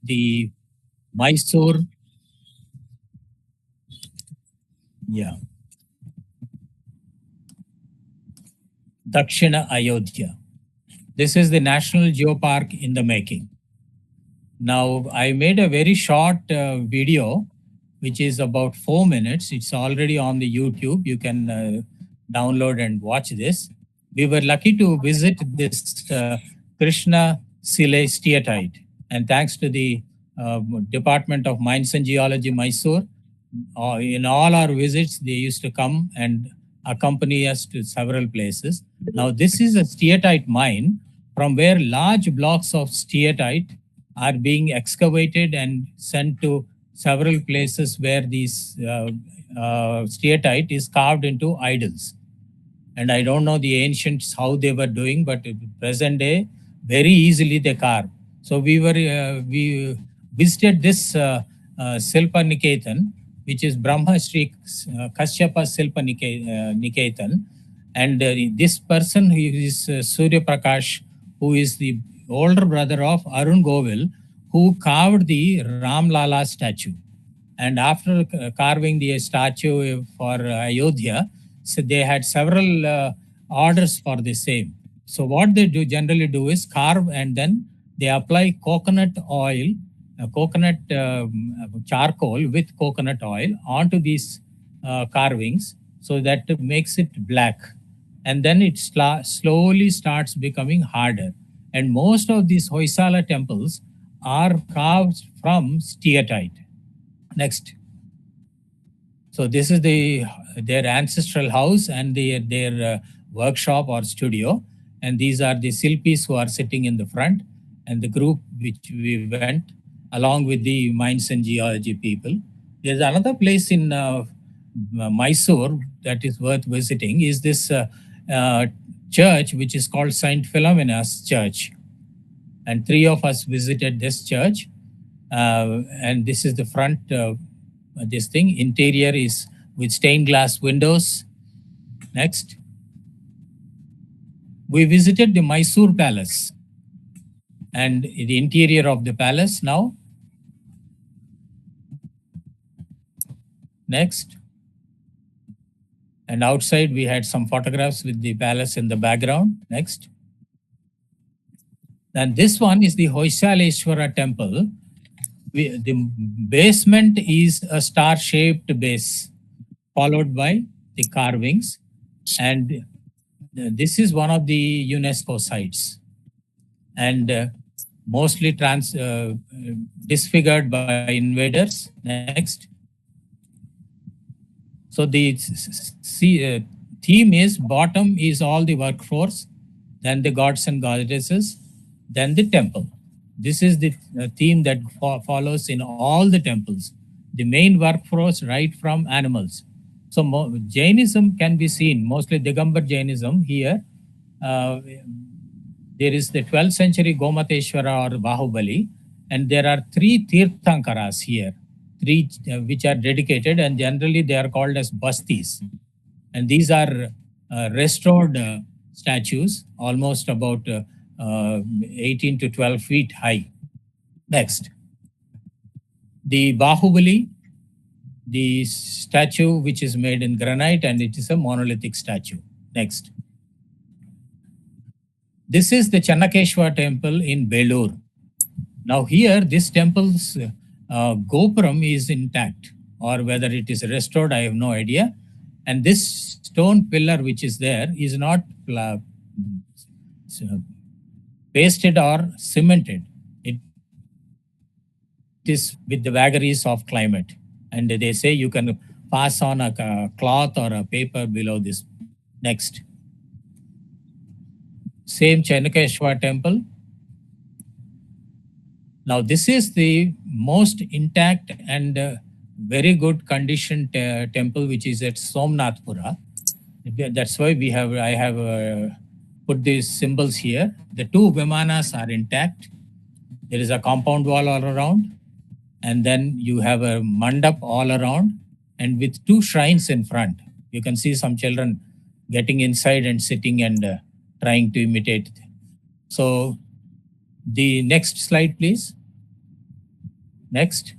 the Mysuru. Dakshina Ayodhya. This is the National Geopark in the making. Now, I made a very short video, which is about 4 minutes. It's already on the YouTube. You can download and watch this. We were lucky to visit this Krishna Sile steatite. And thanks to the Department of Mines and Geology, Mysuru, in all our visits, they used to come and accompany us to several places. Now, this is a steatite mine from where large blocks of steatite are being excavated and sent to several places where these steatite is carved into idols. And I don't know the ancients how they were doing, but in present day, very easily they carve. So we visited this Silpa Niketan, which is Brahma Sri Kashyapa Silpa Niketan. And this person who is Surya Prakash, who is the older brother of Arun Govil, who carved the Ram Lala statue. And after carving the statue for Ayodhya, so they had several orders for the same. So what they generally do is carve and then they apply coconut oil, coconut charcoal with coconut oil onto these carvings, so that it makes it black. And then it slowly starts becoming harder. And most of these Hoysala temples are carved from steatite. Next. So this is their ancestral house and their workshop or studio. And these are the Silpis who are sitting in the front, and the group which we went along with the mines and geology people. There's another place in Mysuru that is worth visiting, is this church which is called Saint Philomena's Church. And 3 of us visited this church. And this is the front, this thing. Interior is with stained glass windows. Next. We visited the Mysore Palace and the interior of the palace now. Next. And outside we had some photographs with the palace in the background. Next. And this one is the Hoysaleshwara temple. The basement is a star-shaped base, followed by the carvings. And this is one of the UNESCO sites. And mostly disfigured by invaders. Next. So the theme is bottom is all the workforce, then the gods and goddesses, then the temple. This is the theme that follows in all the temples. The main workforce right from animals. So Jainism can be seen, mostly Digambar Jainism here. There is the 12th century Gomateshwara or Bahubali, and there are 3 Tirthankaras here, 3 which are dedicated, and generally they are called as bastis. And these are restored statues, almost about 18 to 12 feet high. Next. The Bahubali, the statue which is made in granite, and it is a monolithic statue. Next. This is the Channakeshwar temple in Belur. Now here, this temple's gopuram is intact, or whether it is restored, I have no idea. And this stone pillar which is there is not pasted or cemented. It is with the vagaries of climate. And they say you can pass on a cloth or a paper below this. Next. Same Channakeshwar temple. Now this is the most intact and very good conditioned temple which is at Somnathpura. That's why I have put these symbols here. The 2 Vimanas are intact. There is a compound wall all around. And then you have a mandap all around, and with 2 shrines in front. You can see some children getting inside and sitting and trying to imitate. So the next slide, please. Next.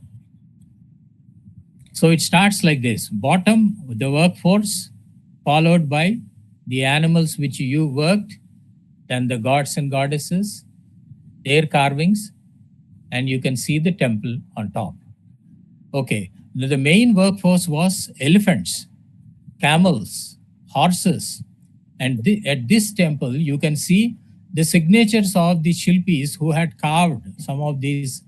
So it starts like this. Bottom, the workforce, followed by the animals which you worked, then the gods and goddesses, their carvings, and you can see the temple on top. Okay, the main workforce was elephants, camels, horses. And at this temple, you can see the signatures of the Shilpis who had carved some of these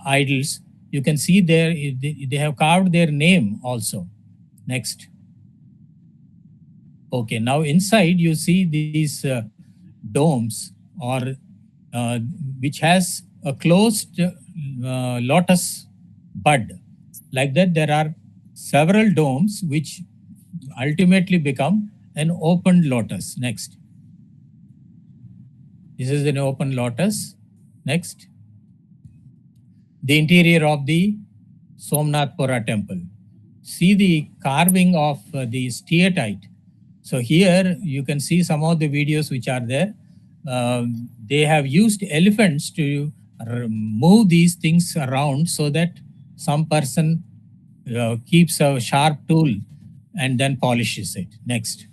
idols you can see there, they have carved their name also. Next. Okay, now inside you see these domes or which has a closed lotus bud. Like that, there are several domes which ultimately become an open lotus. Next. This is an open lotus. Next. The interior of the Somnathpura temple. See the carving of the steatite. So here you can see some of the videos which are there. They have used elephants to move these things around so that some person keeps a sharp tool and then polishes it. Next.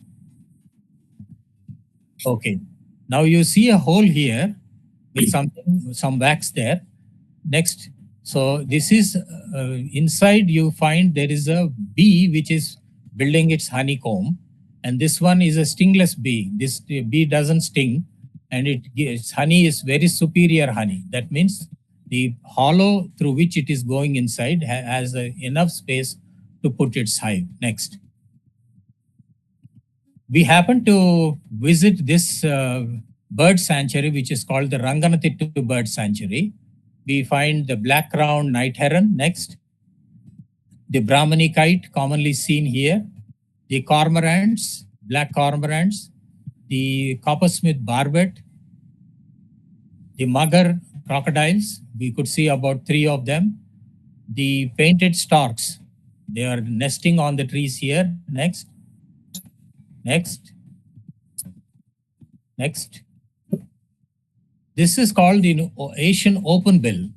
Okay. Now you see a hole here with some wax there. Next. So this is inside you find there is a bee which is building its honeycomb, and this one is a stingless bee. This bee doesn't sting, and its honey is very superior honey. That means the hollow through which it is going inside has enough space to put its hive. Next. We happen to visit this bird sanctuary, which is called the Ranganatittu Bird Sanctuary. We find the black-crowned night heron. Next. The Brahmani kite, commonly seen here. The cormorants, black cormorants. The coppersmith barbet. The mugger crocodiles. We could see about 3 of them. The painted storks. They are nesting on the trees here. Next. Next. Next. This is called the Asian open bill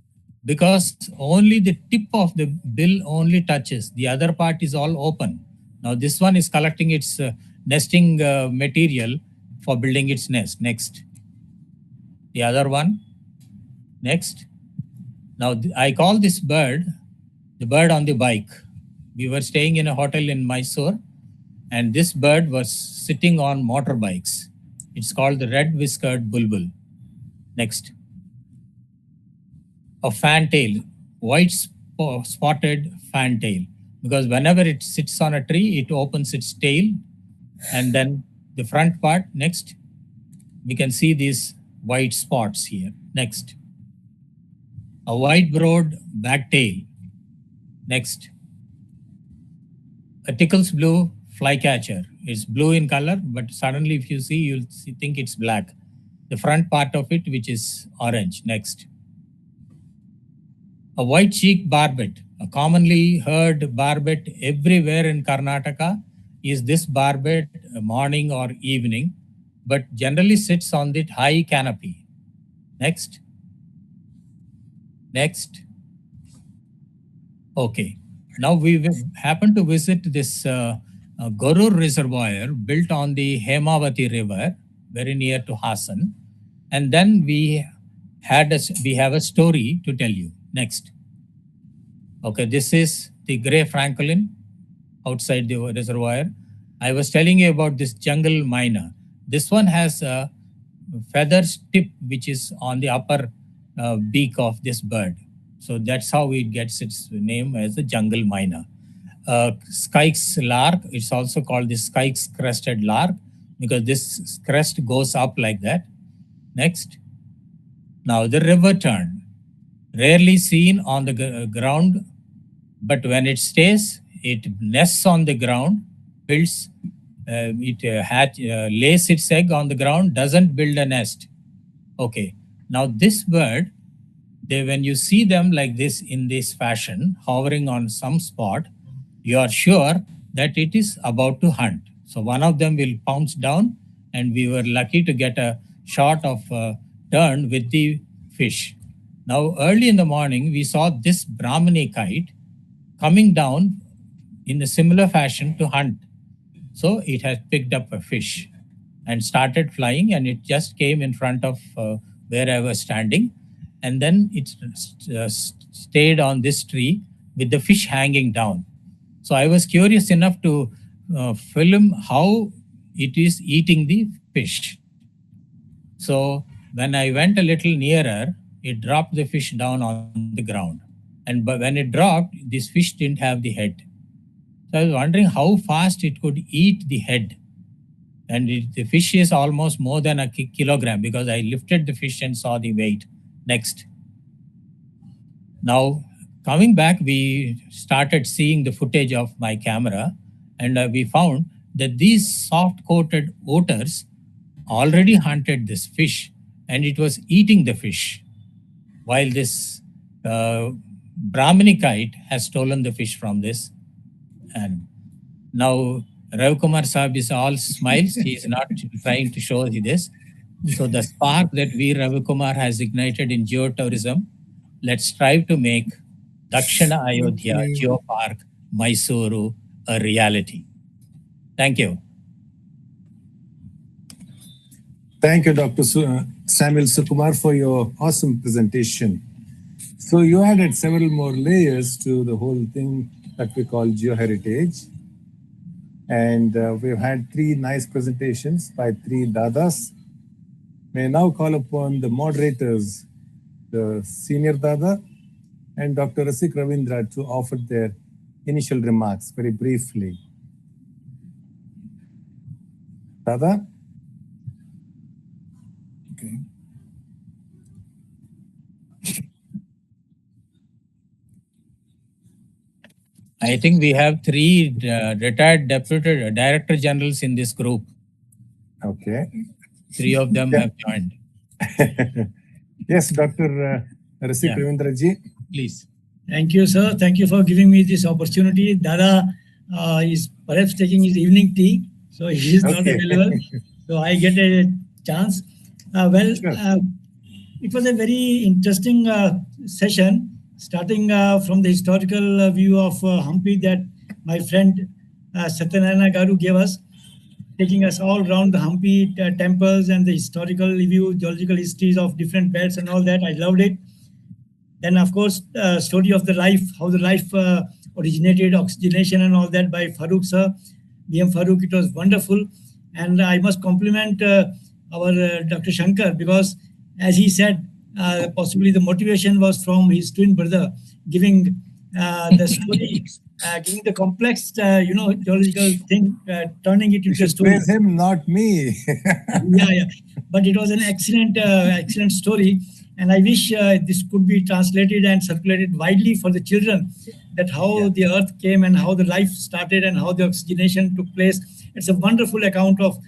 because only the tip of the bill only touches. The other part is all open. Now this one is collecting its nesting material for building its nest. Next. The other one. Next. Now I call this bird the bird on the bike. We were staying in a hotel in Mysuru, and this bird was sitting on motorbikes. It's called the red-whiskered bulbul. Next. A fantail, white spotted fantail, because whenever it sits on a tree, it opens its tail, and then the front part. Next. We can see these white spots here. Next. A white-browed wagtail. Next. A Tickle's blue flycatcher. It's blue in color, but suddenly if you see, you'll think it's black. The front part of it, which is orange. Next. A white-cheeked barbet, a commonly heard barbet everywhere in Karnataka, is this barbet morning or evening, but generally sits on the high canopy. Next. Next. Okay. Now we happen to visit this Gorur reservoir built on the Hemavati river, very near to Hassan. And then we have a story to tell you. Next. Okay, this is the grey francolin outside the reservoir. I was telling you about this jungle myna. This one has a feather tip which is on the upper beak of this bird. So that's how it gets its name as the jungle myna. Skyke's lark, it's also called the Skyke's crested lark because this crest goes up like that. Next. Now the river tern, rarely seen on the ground, but when it stays, it nests on the ground, builds, lays its egg on the ground, doesn't build a nest. Okay. Now this bird, when you see them like this in this fashion, hovering on some spot, you are sure that it is about to hunt. So one of them will pounce down, and we were lucky to get a shot of tern with the fish. Now early in the morning, we saw this Brahmani kite coming down in a similar fashion to hunt. So it has picked up a fish and started flying, and it just came in front of where I was standing. And then it stayed on this tree with the fish hanging down. So I was curious enough to film how it is eating the fish. So when I went a little nearer, it dropped the fish down on the ground. But when it dropped, this fish didn't have the head. So I was wondering how fast it could eat the head. And the fish is almost more than a kilogram, because I lifted the fish and saw the weight. Next. Now, coming back, we started seeing the footage of my camera, and we found that these soft-coated otters already hunted this fish, and it was eating the fish, while this Brahmini kite has stolen the fish from this. And now Ravi Kumar Saab is all smiles. He is not trying to show this. So the spark that Ravi Kumar has ignited in geotourism, let's strive to make Dakshina Ayodhya Geopark Mysuru a reality. Thank you. Thank you, Dr. Samuel Sukumar, for your awesome presentation. So you added several more layers to the whole thing that we call geoheritage. And we've had 3 nice presentations by 3 dadas. May I now call upon the moderators, the senior dada and Dr. Rasik Ravindra, to offer their initial remarks very briefly. Dada? Okay. I think we have 3 retired deputy director generals in this group. Okay. 3 of them have joined. Yes, Dr. Rasik Ravindra ji. Please. Thank you, sir. Thank you for giving me this opportunity. Dada is perhaps taking his evening tea, so he is not available. So I get a chance. It was a very interesting session, starting from the historical view of Hampi that my friend Satyanarayana Garu gave us, taking us all around the Hampi temples and the historical view, geological histories of different belts and all that. I loved it. Then, of course, story of the life, how the life originated, oxygenation and all that by Farooq sir, B.M. Farooq. It was wonderful. And I must compliment our Dr. Shankar, because as he said, possibly the motivation was from his twin brother, giving the story, giving the complex, geological thing, turning it into a story. Praise him, not me. Yeah. But it was an excellent, excellent story. And I wish this could be translated and circulated widely for the children, that how the earth came and how the life started and how the oxygenation took place. It's a wonderful account of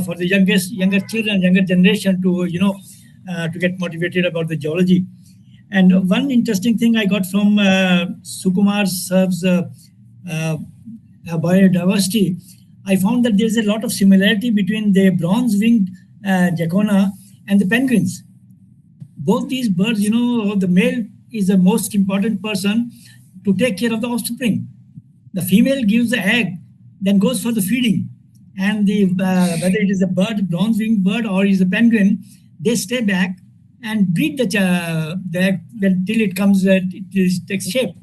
for the younger children, younger generation to to get motivated about the geology. And one interesting thing I got from Sukumar Sir's biodiversity, I found that there's a lot of similarity between the bronze-winged jacona and the penguins. Both these birds, the male is the most important person to take care of the offspring. The female gives the egg, then goes for the feeding. And whether it is a bird, bronze-winged bird, or is a penguin, they stay back and breed the egg until it comes, it takes shape.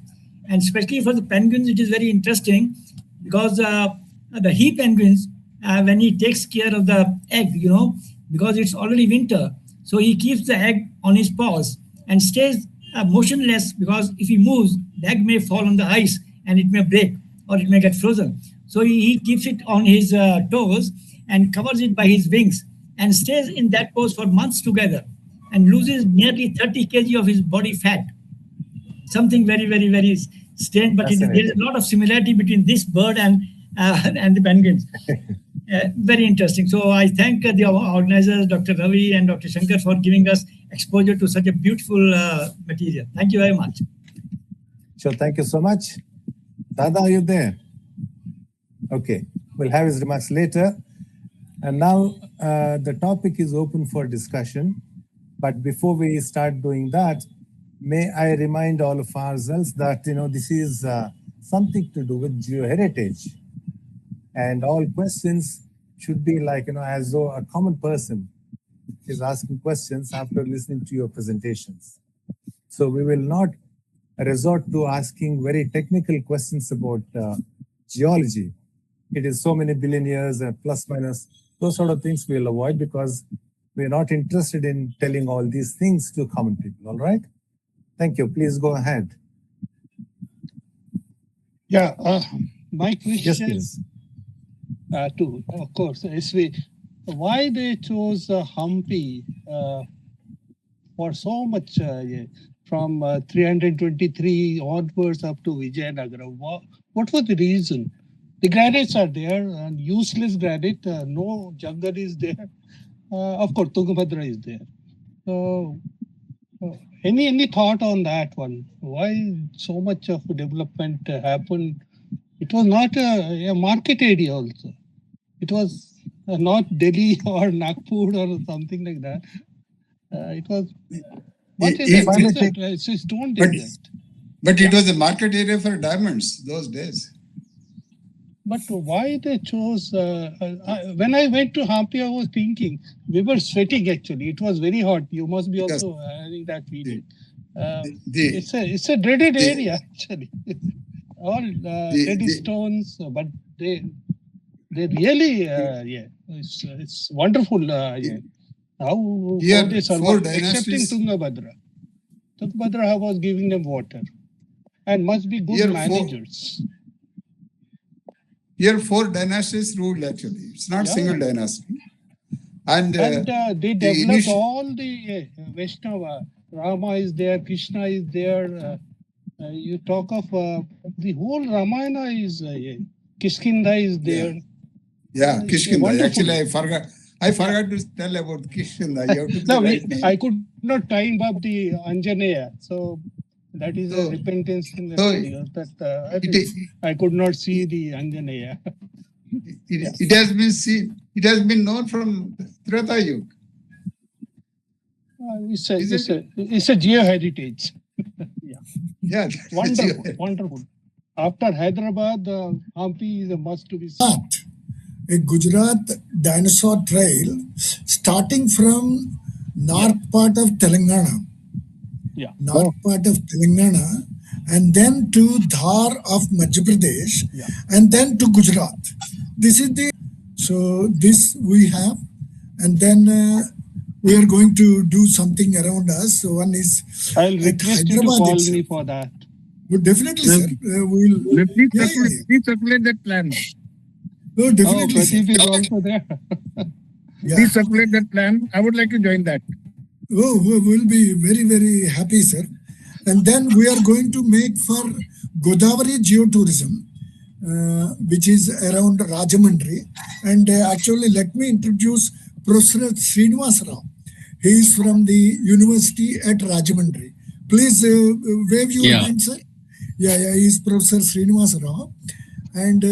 And especially for the penguins, it is very interesting, because the he penguins, when he takes care of the egg, because it's already winter, so he keeps the egg on his paws and stays motionless, because if he moves, the egg may fall on the ice and it may break or it may get frozen. So he keeps it on his toes and covers it by his wings and stays in that pose for months together and loses nearly 30 kg of his body fat. Something very, very, very strange, but there is a lot of similarity between this bird and the penguins. Very interesting. So I thank the organizers, Dr. Ravi and Dr. Shankar, for giving us exposure to such a beautiful material. Thank you very much. Sure, thank you so much. Dada, are you there? Okay, we'll have his remarks later. And now the topic is open for discussion. But before we start doing that, may I remind all of ourselves that, this is something to do with geoheritage. And all questions should be like, as though a common person is asking questions after listening to your presentations. So we will not resort to asking very technical questions about geology. It is so many billion years, plus minus, those sort of things we'll avoid, because we're not interested in telling all these things to common people, all right? Thank you. Please go ahead. Yeah, my Yes, question please. to, of course, is why they chose Hampi for so much from 323 onwards up to Vijayanagara? What was the reason? The granites are there, and useless granite, no jungle is there. Of course, Tungabhadra is there. So, any thought on that one? Why so much of development happened? It was not a market area also. It was not Delhi or Nagpur or something like that. It was. What is It- it? It's a stone desert. But it was a market area for diamonds those days. But why they chose? When I went to Hampi, I was thinking we were sweating. Actually, it was very hot. You must be also having that feeling. It's a dreaded area actually. All dead stones, but they really it's wonderful. How they survive, excepting Tungabhadra. Tungabhadra was giving them water, and must be good managers. Here 4 dynasties ruled actually. It's not single dynasty. And they developed all the Vaishnava. Rama is there, Krishna is there. You talk of the whole Ramayana is Kiskinda is there. Yeah, Kiskinda. Actually, I forgot to tell about Kiskinda. No, I could not time up the Anjaneya. So that is a repentance in the video. I could not see the Anjaneya. It has been seen. It has been known from Treta Yuga. It's a geoheritage. Yeah, wonderful. After Hyderabad, Hampi is a must to be seen. A Gujarat dinosaur trail starting from north part of Telangana. North part of Telangana, and then to Dhar of Madhya Pradesh, and then to Gujarat. This is this we have, and then we are going to do something around us. So one is I'll request you to call me for that. Well, definitely, sir. We'll Please circulate that plan. No, definitely. Pradeep is also there. Please circulate that plan. I would like to join that. Oh, we'll be very, very happy, sir. And then we are going to make for Godavari Geotourism, which is around Rajamundry. And actually, let me introduce Professor Srinivas Rao. He is from the university at Rajamundry. Please wave your hand, sir. Yeah, he is Professor Srinivas Rao. And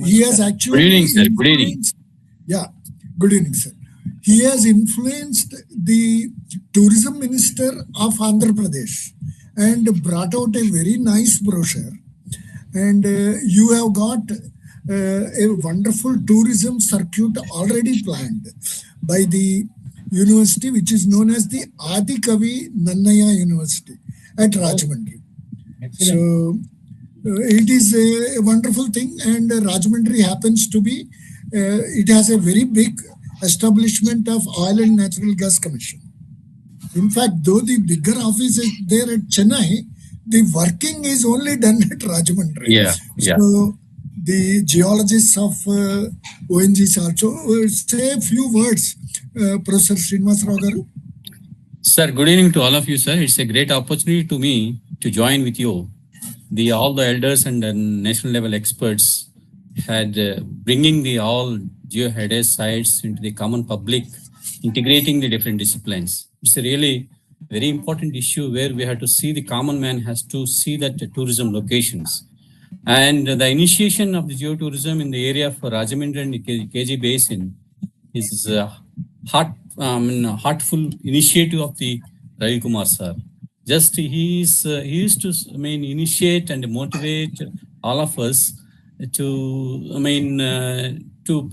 he has actually... Good evening, sir. Good evening. Yeah, good evening, sir. He has influenced the tourism minister of Andhra Pradesh and brought out a very nice brochure. And you have got a wonderful tourism circuit already planned by the university, which is known as the Adi Kavi Nannaya University at Rajamundry. So it is a wonderful thing, and Rajamundry happens to be, it has a very big establishment of Oil and Natural Gas Commission. In fact, though the bigger office is there at Chennai, the working is only done at Rajamundry. So the geologists of ONGs also say a few words. Professor Srinivas Rao garu. Sir, good evening to all of you, sir. It's a great opportunity to me to join with you. All the elders and national level experts had bringing the all geoheritage sites into the common public, integrating the different disciplines. It's a really very important issue where we have to see the common man has to see that tourism locations. And the initiation of the geotourism in the area for Rajamundry and KG Basin is heartful initiative of the Ravi Kumar sir. Just he used to initiate and motivate all of us to to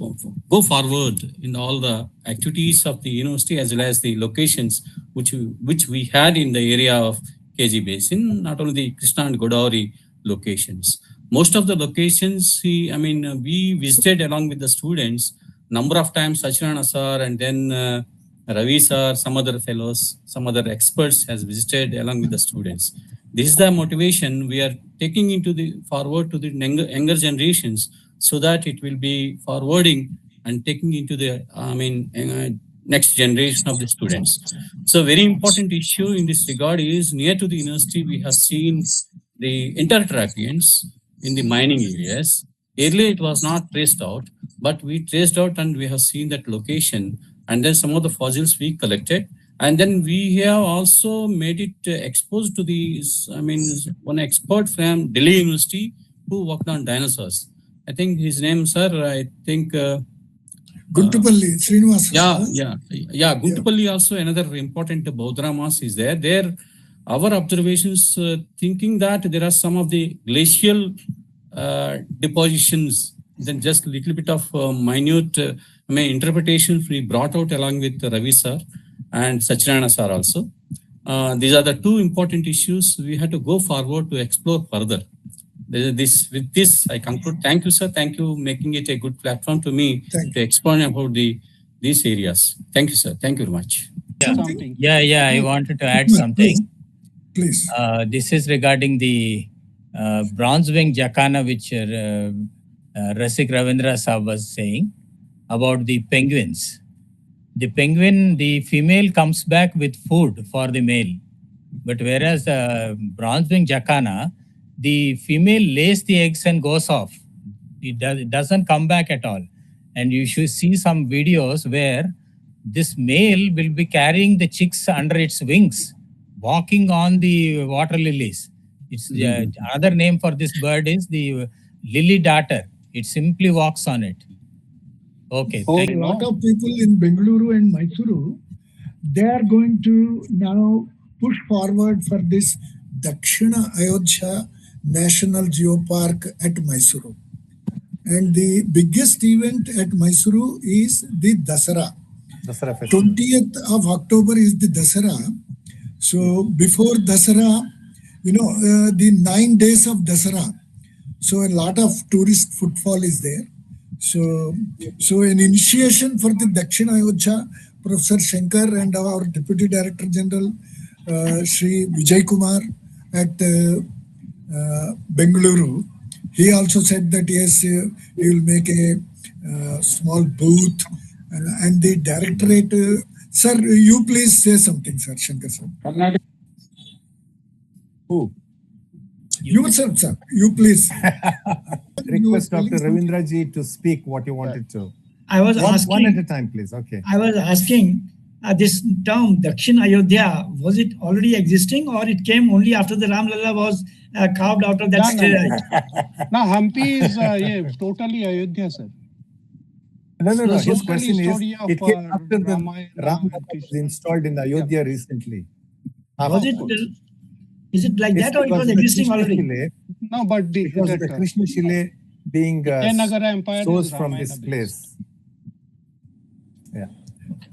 go forward in all the activities of the university as well as the locations which we had in the area of KG Basin, not only the Krishna and Godavari locations. Most of the locations we visited along with the students number of times. Sachinana sir and then Ravi sir, some other fellows, some other experts has visited along with the students. This is the motivation we are taking into the forward to the younger generations, so that it will be forwarding and taking into the next generation of the students. So very important issue in this regard is, near to the university we have seen the intertrapians in the mining areas. Earlier it was not traced out, but we traced out and we have seen that location, and then some of the fossils we collected. And then we have also made it exposed to the, one expert from Delhi University who worked on dinosaurs. I think his name, sir, Guntupalli, Srinivasa. Guntupalli also another important Bhadra mass is there. There, our observations thinking that there are some of the glacial depositions, then just a little bit of minute interpretations we brought out along with Ravi sir and Sachinarayana sir also. These are the two important issues we had to go forward to explore further. With this, I conclude. Thank you, sir. Thank you, making it a good platform to me to explain about these areas. Thank you, sir. Thank you very much. I wanted to add something. Please. This is regarding the bronze wing jacana, which Rasik Ravindra Saab was saying about the penguins. The penguin, the female comes back with food for the male. But whereas the bronze wing jacana, the female lays the eggs and goes off. It doesn't come back at all. And you should see some videos where this male will be carrying the chicks under its wings, walking on the water lilies. It's another name for this bird is the lily darter. It simply walks on it. Okay. A lot of people in Bengaluru and Mysuru, they are going to now push forward for this Dakshina Ayodhya National Geopark at Mysuru. And the biggest event at Mysuru is the Dasara. 20th of October is the Dasara. So before Dasara, the 9 days of Dasara. So a lot of tourist footfall is there. So an initiation for the Dakshina Ayodhya, Professor Shankar and our Deputy Director General, Sri Vijay Kumar at Bengaluru, he also said that yes, he will make a small booth and the directorate. Sir, you please say something, sir, Shankar sir. Who? Yourself, sir. You please. Request Dr. Ravindra ji to speak what you wanted to. I was asking. One at a time, please. Okay. I was asking this term Dakshina Ayodhya, was it already existing or it came only after the Ram Lalla was carved out of that steroid? Now, Hampi is totally Ayodhya, sir. No. His question is, it came after the Ram Lalla was installed in Ayodhya recently. Was it? Is it like that or it was existing already? No, but because the Krishna Shile being sourced from this place. Yeah.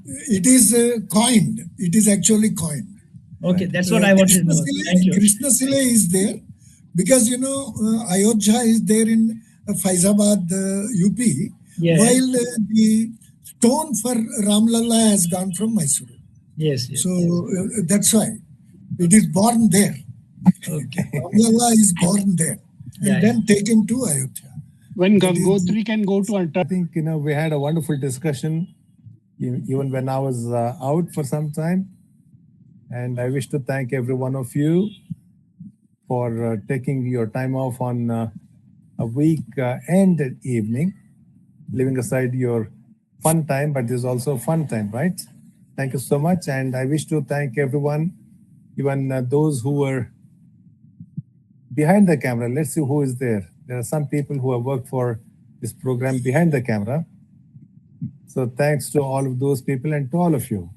It is coined. It is actually coined. Okay, that's what I wanted to know. Thank you. Krishna Shile is there because, Ayodhya is there in Faizabad, UP, while the stone for Ram Lalla has gone from Mysuru. Yes. So that's why it is born there. Okay. Ram Lalla is born there and then taken to Ayodhya. When Gangotri can go to Antarctica. I think, we had a wonderful discussion even when I was out for some time. And I wish to thank every one of you for taking your time off on a week and evening, leaving aside your fun time, but there's also fun time, right? Thank you so much. And I wish to thank everyone, even those who were behind the camera. Let's see who is there. There are some people who have worked for this program behind the camera. So thanks to all of those people and to all of you.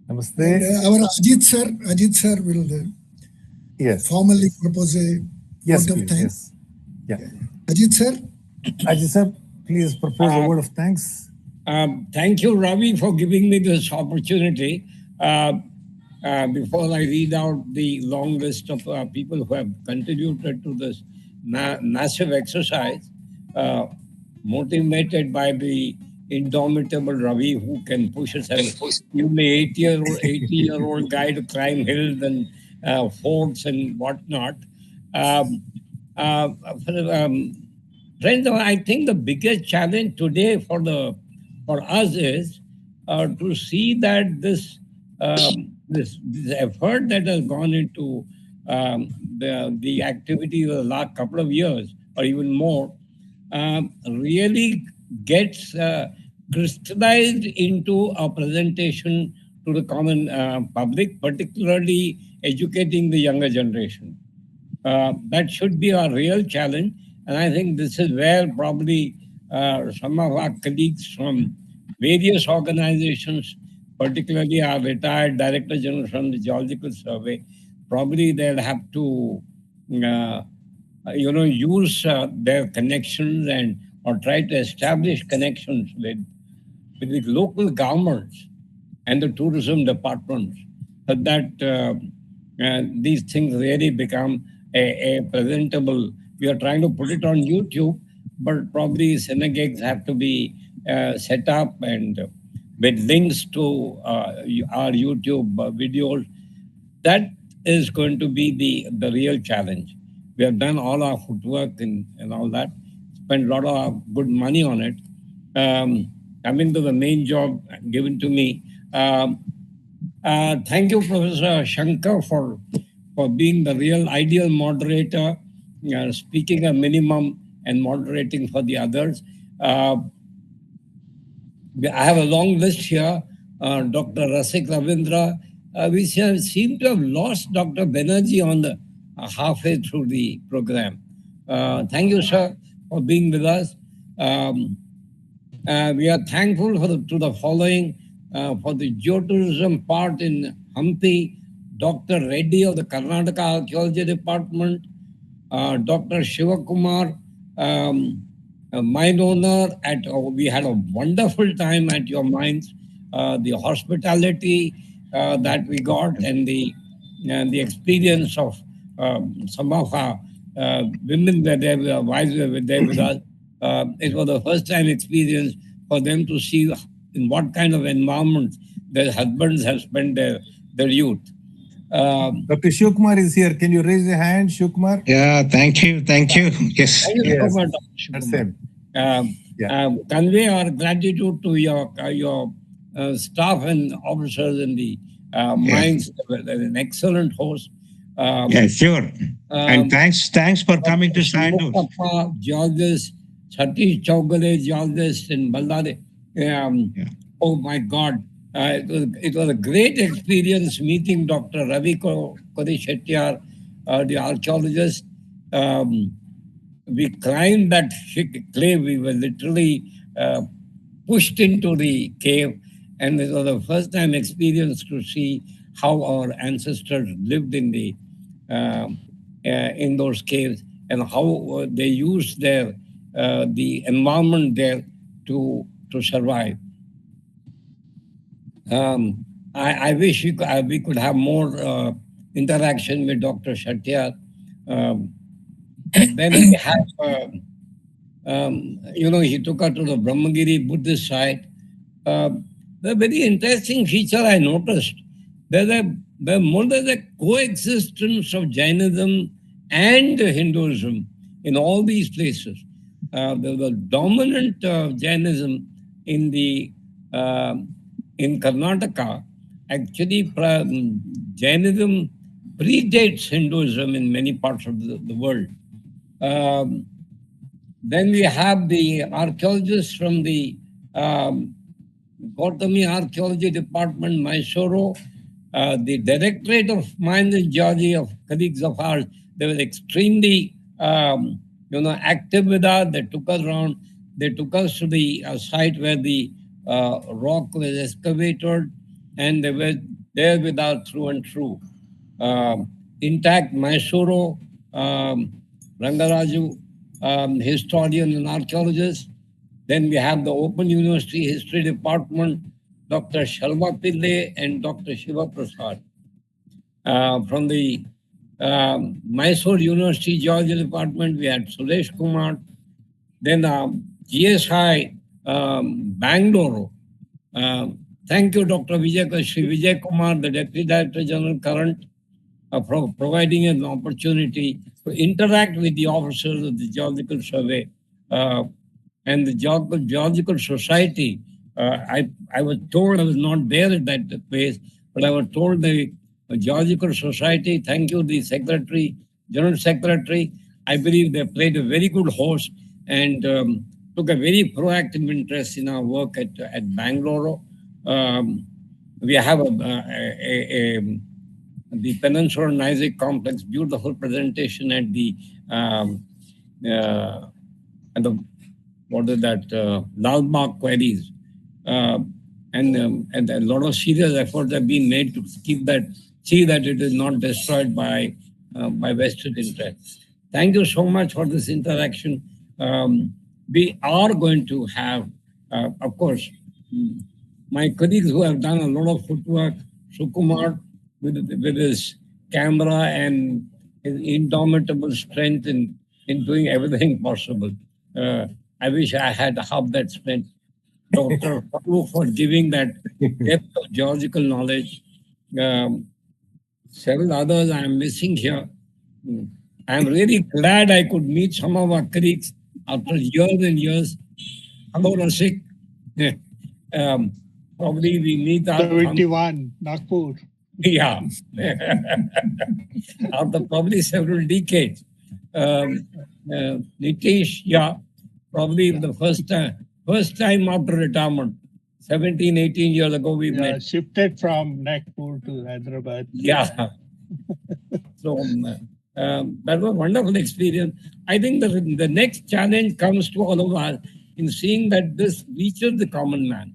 Namaste. Our Ajit sir will formally propose a word of thanks. Yeah. Ajit sir, please propose a word of thanks. Thank you, Ravi, for giving me this opportunity. Before I read out the long list of people who have contributed to this massive exercise, motivated by the indomitable Ravi, who can push himself, even an 80-year-old guy to climb hills forts and whatnot. Um, uh, Friends, I think the biggest challenge today for us is to see that this effort that has gone into the activity of the last couple of years or even more really gets crystallized into a presentation to the common public, particularly educating the younger generation. That should be our real challenge. And I think this is where probably some of our colleagues from various organizations, particularly our retired Director General from the Geological Survey, probably they'll have to use their connections and or try to establish connections with the local governments and the tourism departments so that these things really become a presentable. We are trying to put it on YouTube, but probably synagogues have to be set up and with links to our YouTube videos. That is going to be the real challenge. We have done all our footwork and all that, spent a lot of good money on it. Coming to the main job given to me, thank you, Professor Shankar, for being the real ideal moderator, speaking a minimum and moderating for the others. I have a long list here. Dr. Rasik Ravindra. We seem to have lost Dr. Banerjee on the halfway through the program. Thank you, sir, for being with us. We are thankful to the following for the geotourism part in Hampi, Dr. Reddy of the Karnataka Archaeology Department, Dr. Shivakumar, mine owner we had a wonderful time at your mines. The hospitality that we got and the experience of some of our women were there, wives were there with us. It was the first time experience for them to see in what kind of environment their husbands have spent their youth. Dr. Shivkumar is here. Can you raise your hand, Shivkumar? Yeah, thank you. Yes. Thank you so much, Dr. Shivkumar. Convey our gratitude to your staff and officers in the mines. An excellent host. Yeah, sure. And thanks for coming to Sandur. Geologist, Satish Chaugale, geologist in Ballari. Oh my God. It was a great experience meeting Dr. Ravi Kodi Shettyar, the archaeologist. We climbed that clay. We were literally pushed into the cave. And it was the first time experience to see how our ancestors lived in those caves and how they used the environment there to survive. I wish we could have more interaction with Dr. Shettyar. Then we have, he took her to the Brahmagiri Buddhist site. The very interesting feature I noticed, there's a coexistence of Jainism and Hinduism in all these places. There was dominant Jainism in Karnataka. Actually, Jainism predates Hinduism in many parts of the world. Then we have the archaeologists from the Gautami Archaeology Department, Mysuru, the Directorate of Mines and Geology of colleagues of ours. They were extremely, active with us. They took us around. They took us to the site where the rock was excavated, and they were there with us through and through. Intact Mysuru, Rangaraju, historian and archaeologist. Then we have the Open University History Department, Dr. Shalva Pillai and Dr. Shiva Prasad. From the Mysore University Geology Department, we had Suresh Kumar. Then GSI Bengaluru. Thank you, Dr. Vijay Kumar, the Deputy Director General current. for providing an opportunity to interact with the officers of the Geological Survey and the Geological Society. I was told, I was not there at that place, but I was told the Geological Society, thank you, the Secretary, General Secretary, I believe they played a very good host and took a very proactive interest in our work at Bengaluru. We have the Peninsula Nizic Complex, beautiful presentation at the what is that, Lalbagh quarries. And a lot of serious efforts have been made to see that it is not destroyed by vested interests. Thank you so much for this interaction. We are going to have, of course, my colleagues who have done a lot of footwork, Sukumar with his camera and his indomitable strength in doing everything possible. I wish I had half that strength. Dr. Farooq for giving that depth of geological knowledge. Several others I am missing here. I am really glad I could meet some of our colleagues after years and years. Hello, Rasik. Probably we meet after 71, Nagpur. Yeah. After probably several decades. Nitish, yeah, probably the first time after retirement, 17, 18 years ago we met. Shifted from Nagpur to Hyderabad. Yeah. So that was a wonderful experience. I think the next challenge comes to all of us in seeing that this reaches the common man,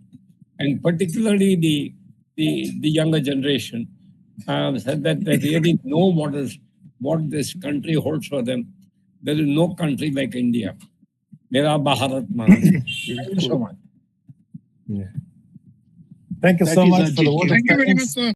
and particularly the younger generation, said that they really know what this country holds for them. There is no country like India. Mera Bharat Maharaj. Thank you so much. Thank you so much for the word of Thank you very much, thanks. sir.